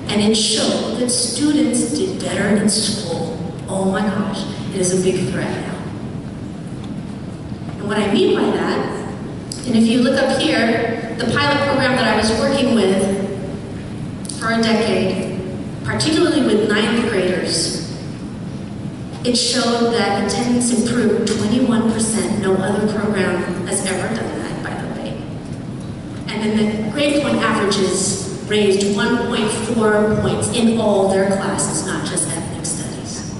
Speaker 2: And it showed that students did better in school. Oh my gosh, it is a big threat now. And what I mean by that, and if you look up here, the pilot program that I was working with for a decade, particularly with 9th graders, it showed that attendance improved 21%. No other program has ever done that, by the way. And then the grade point averages raised 1.4 points in all their classes, not just ethnic studies.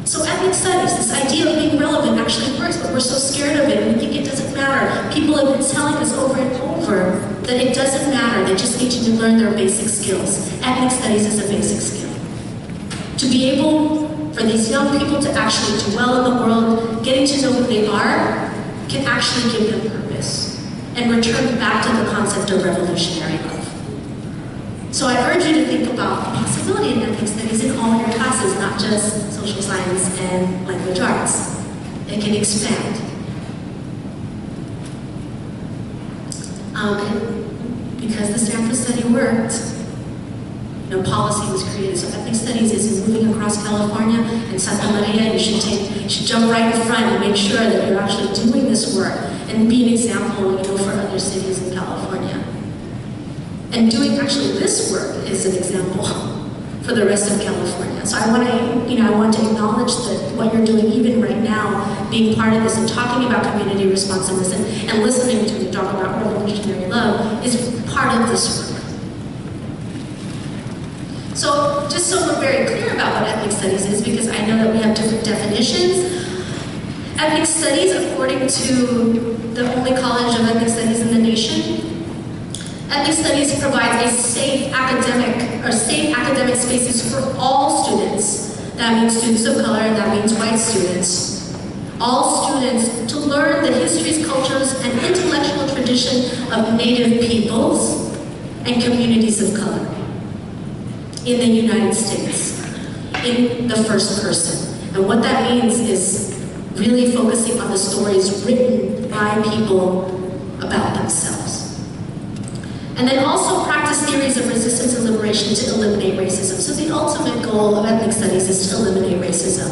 Speaker 2: So ethnic studies, this idea of being relevant actually works, but we're so scared of it and we think it doesn't matter. People have been telling us over and over that it doesn't matter, they just need to learn their basic skills. Ethnic studies is a basic skill. To be able for these young people to actually do well in the world, getting to know who they are, can actually give them purpose and return back to the concept of revolutionary love. So I urge you to think about the possibility in ethnic studies in all your classes, not just social science and language arts. It can expand. Because the Stanford study worked, policy was created. So ethnic studies is moving across California and Santa Maria. You should jump right in front and make sure that you're actually doing this work and be an example, for other cities in California. And doing actually this work is an example for the rest of California. So I want to acknowledge that what you're doing even right now, being part of this and talking about community responsiveness and listening to me talk about revolutionary love is part of this work. So just so we're very clear about what ethnic studies is, because I know that we have different definitions. Ethnic studies, according to the only college of ethnic studies in the nation, ethnic studies provides a safe academic spaces for all students. That means students of color, and that means white students. All students to learn the histories, cultures, and intellectual tradition of Native peoples and communities of color in the United States, in the first person. And what that means is really focusing on the stories written by people about themselves. And then also practice theories of resistance and liberation to eliminate racism. So the ultimate goal of ethnic studies is to eliminate racism.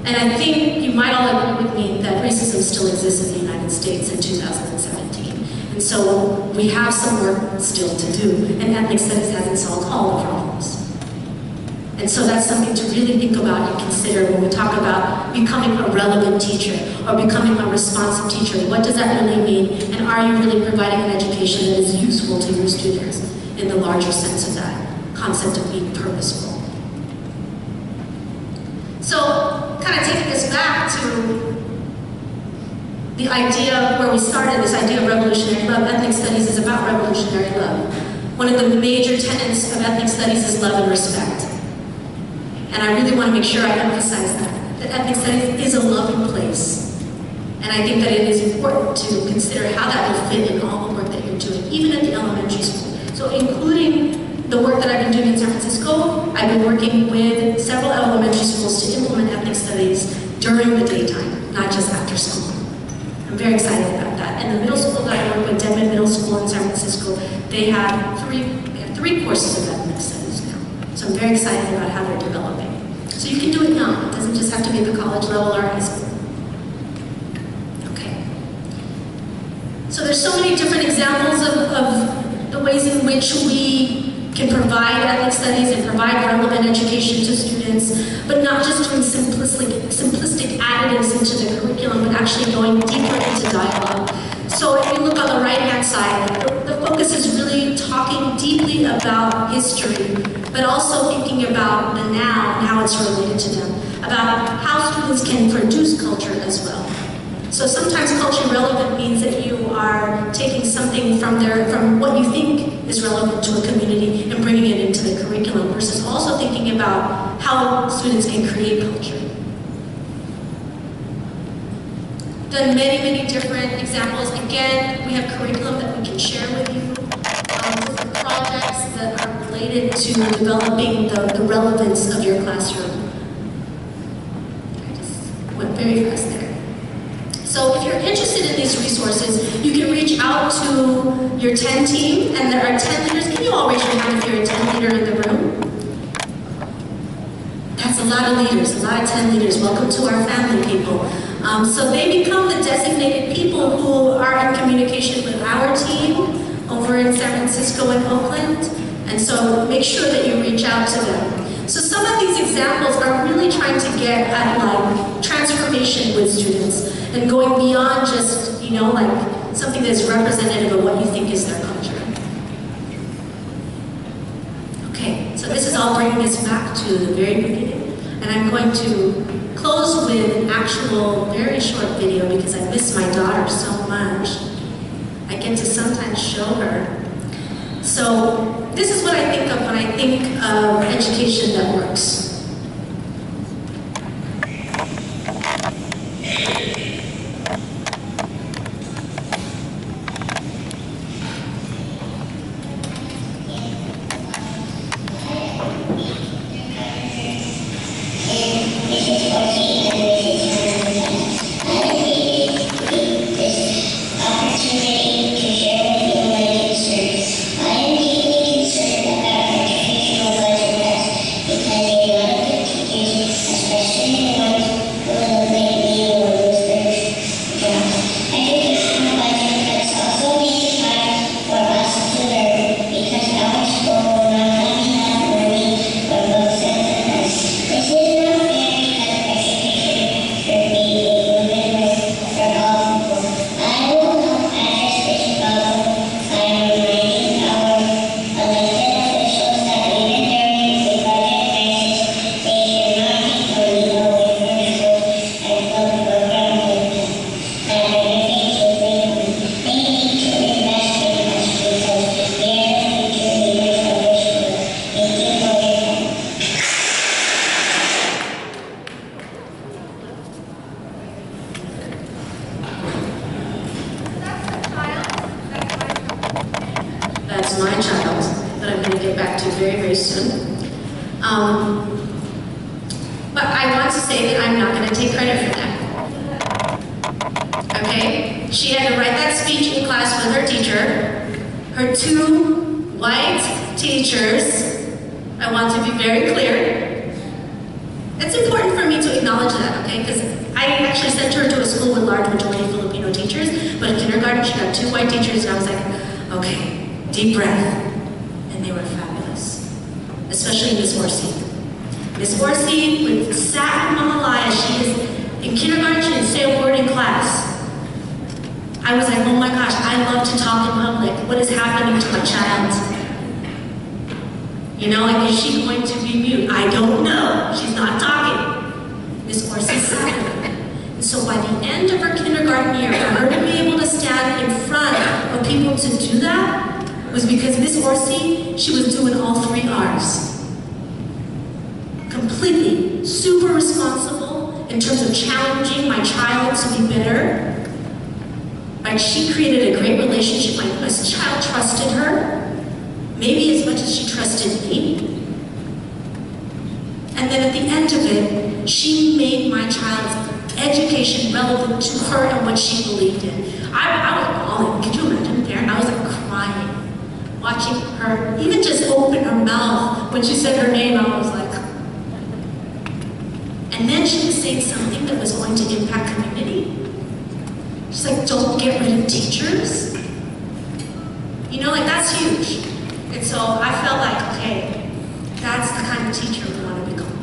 Speaker 2: And I think you might all agree with me that racism still exists in the United States in 2017. And so we have some work still to do, and ethnic studies hasn't solved all the problems. And so that's something to really think about and consider when we talk about becoming a relevant teacher or becoming a responsive teacher. What does that really mean? And are you really providing an education that is useful to your students in the larger sense of that concept of being purposeful? So, kind of taking this back to the idea of where we started, this idea of revolutionary love. Ethnic studies is about revolutionary love. One of the major tenets of ethnic studies is love and respect. And I really want to make sure I emphasize that ethnic studies is a loving place. And I think that it is important to consider how that will fit in all the work that you're doing, even at the elementary school. So including the work that I've been doing in San Francisco, I've been working with several elementary schools to implement ethnic studies during the daytime, not just after school. I'm very excited about that. And the middle school that I work with, Denman Middle School in San Francisco, they have three courses of ethnic studies now. So I'm very excited about how they're developing. So you can do it now. It doesn't just have to be at the college level or high school. Okay. So there's so many different examples of the ways in which we can provide ethnic studies and provide relevant education to students, but not just doing simplistic additives into the curriculum, but actually going deeper into dialogue. So if you look on the right-hand side, the focus is really talking deeply about history, but also thinking about the now and how it's related to them, about how students can produce culture as well. So sometimes culture relevant means that you are taking something from what you think is relevant to a community and bringing it into the curriculum, versus also thinking about how students can create culture. Done many different examples. Again, we have curriculum that we can share with you, different projects that are related to developing the relevance of your classroom. I just went very fast there. So if you're interested in these resources, you can reach out to your 10 team, and there are 10 leaders. Can you all raise your hand if you're a 10 leader in the room? That's a lot of leaders, a lot of 10 leaders. Welcome to our family, people. So they become the designated people who are in communication with our team over in San Francisco and Oakland. And so make sure that you reach out to them. So some of these examples are really trying to get at like transformation with students and going beyond just, like something that's representative of what you think is their culture. Okay, so this is all bringing us back to the very beginning. And I'm going to close with an actual very short video because I miss my daughter so much. I get to sometimes show her. So this is what I think of when I think of education that works. That's my child that I'm going to get back to very, very soon. But I want to say that I'm not going to take credit for that. Okay? She had to write that speech in class with her teacher. Her two white teachers. I want to be very clear. It's important for me to acknowledge that, okay? Because I actually sent her to a school with large majority Filipino teachers, but in kindergarten she got two white teachers, and I was like, okay, deep breath. And they were fabulous, especially Miss Morsi. Miss Orsi would sat with Mahalaya. She is in kindergarten, she didn't say a word in class. I was like, oh my gosh, I love to talk in public. What is happening to my child? You know, like, is she going to be mute? I don't know. She's not talking. Miss Orsi sat with her. And so by the end of her kindergarten year, for her to be able to stand in front of people to do that was because Miss Orsi, she was doing all 3 R's. Completely, super responsible in terms of challenging my child to be better. Right? She created a great relationship. My child trusted her, maybe as much as she trusted me. And then at the end of it, she made my child's education relevant to her and what she believed in. I was bawling. Could you imagine a parent? I was like crying, watching her even just open her mouth when she said her name. I was like, and then she was saying something that was going to impact community. She's like, don't get rid of teachers. You know, like, that's huge. And so I felt like, okay, that's the kind of teacher we want to become.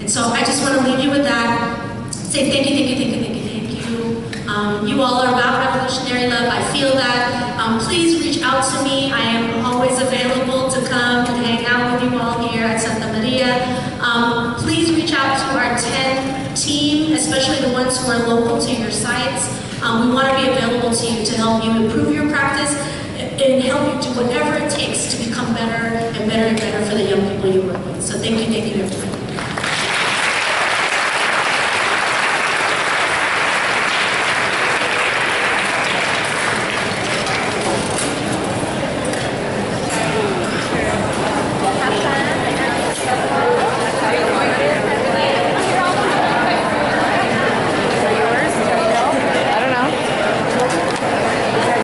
Speaker 2: And so I just want to leave you with that. Say thank you, thank you, thank you, thank you, thank you. You all are about revolutionary love. I feel that. Please reach out to me. I am always available to come and hang out with you all here at Santa Maria. Please reach out to our 10 team, especially the ones who are local to your sites. We want to be available to you to help you improve your practice and help you do whatever it takes to become better and better and better for the young people you work with. So thank you, everybody.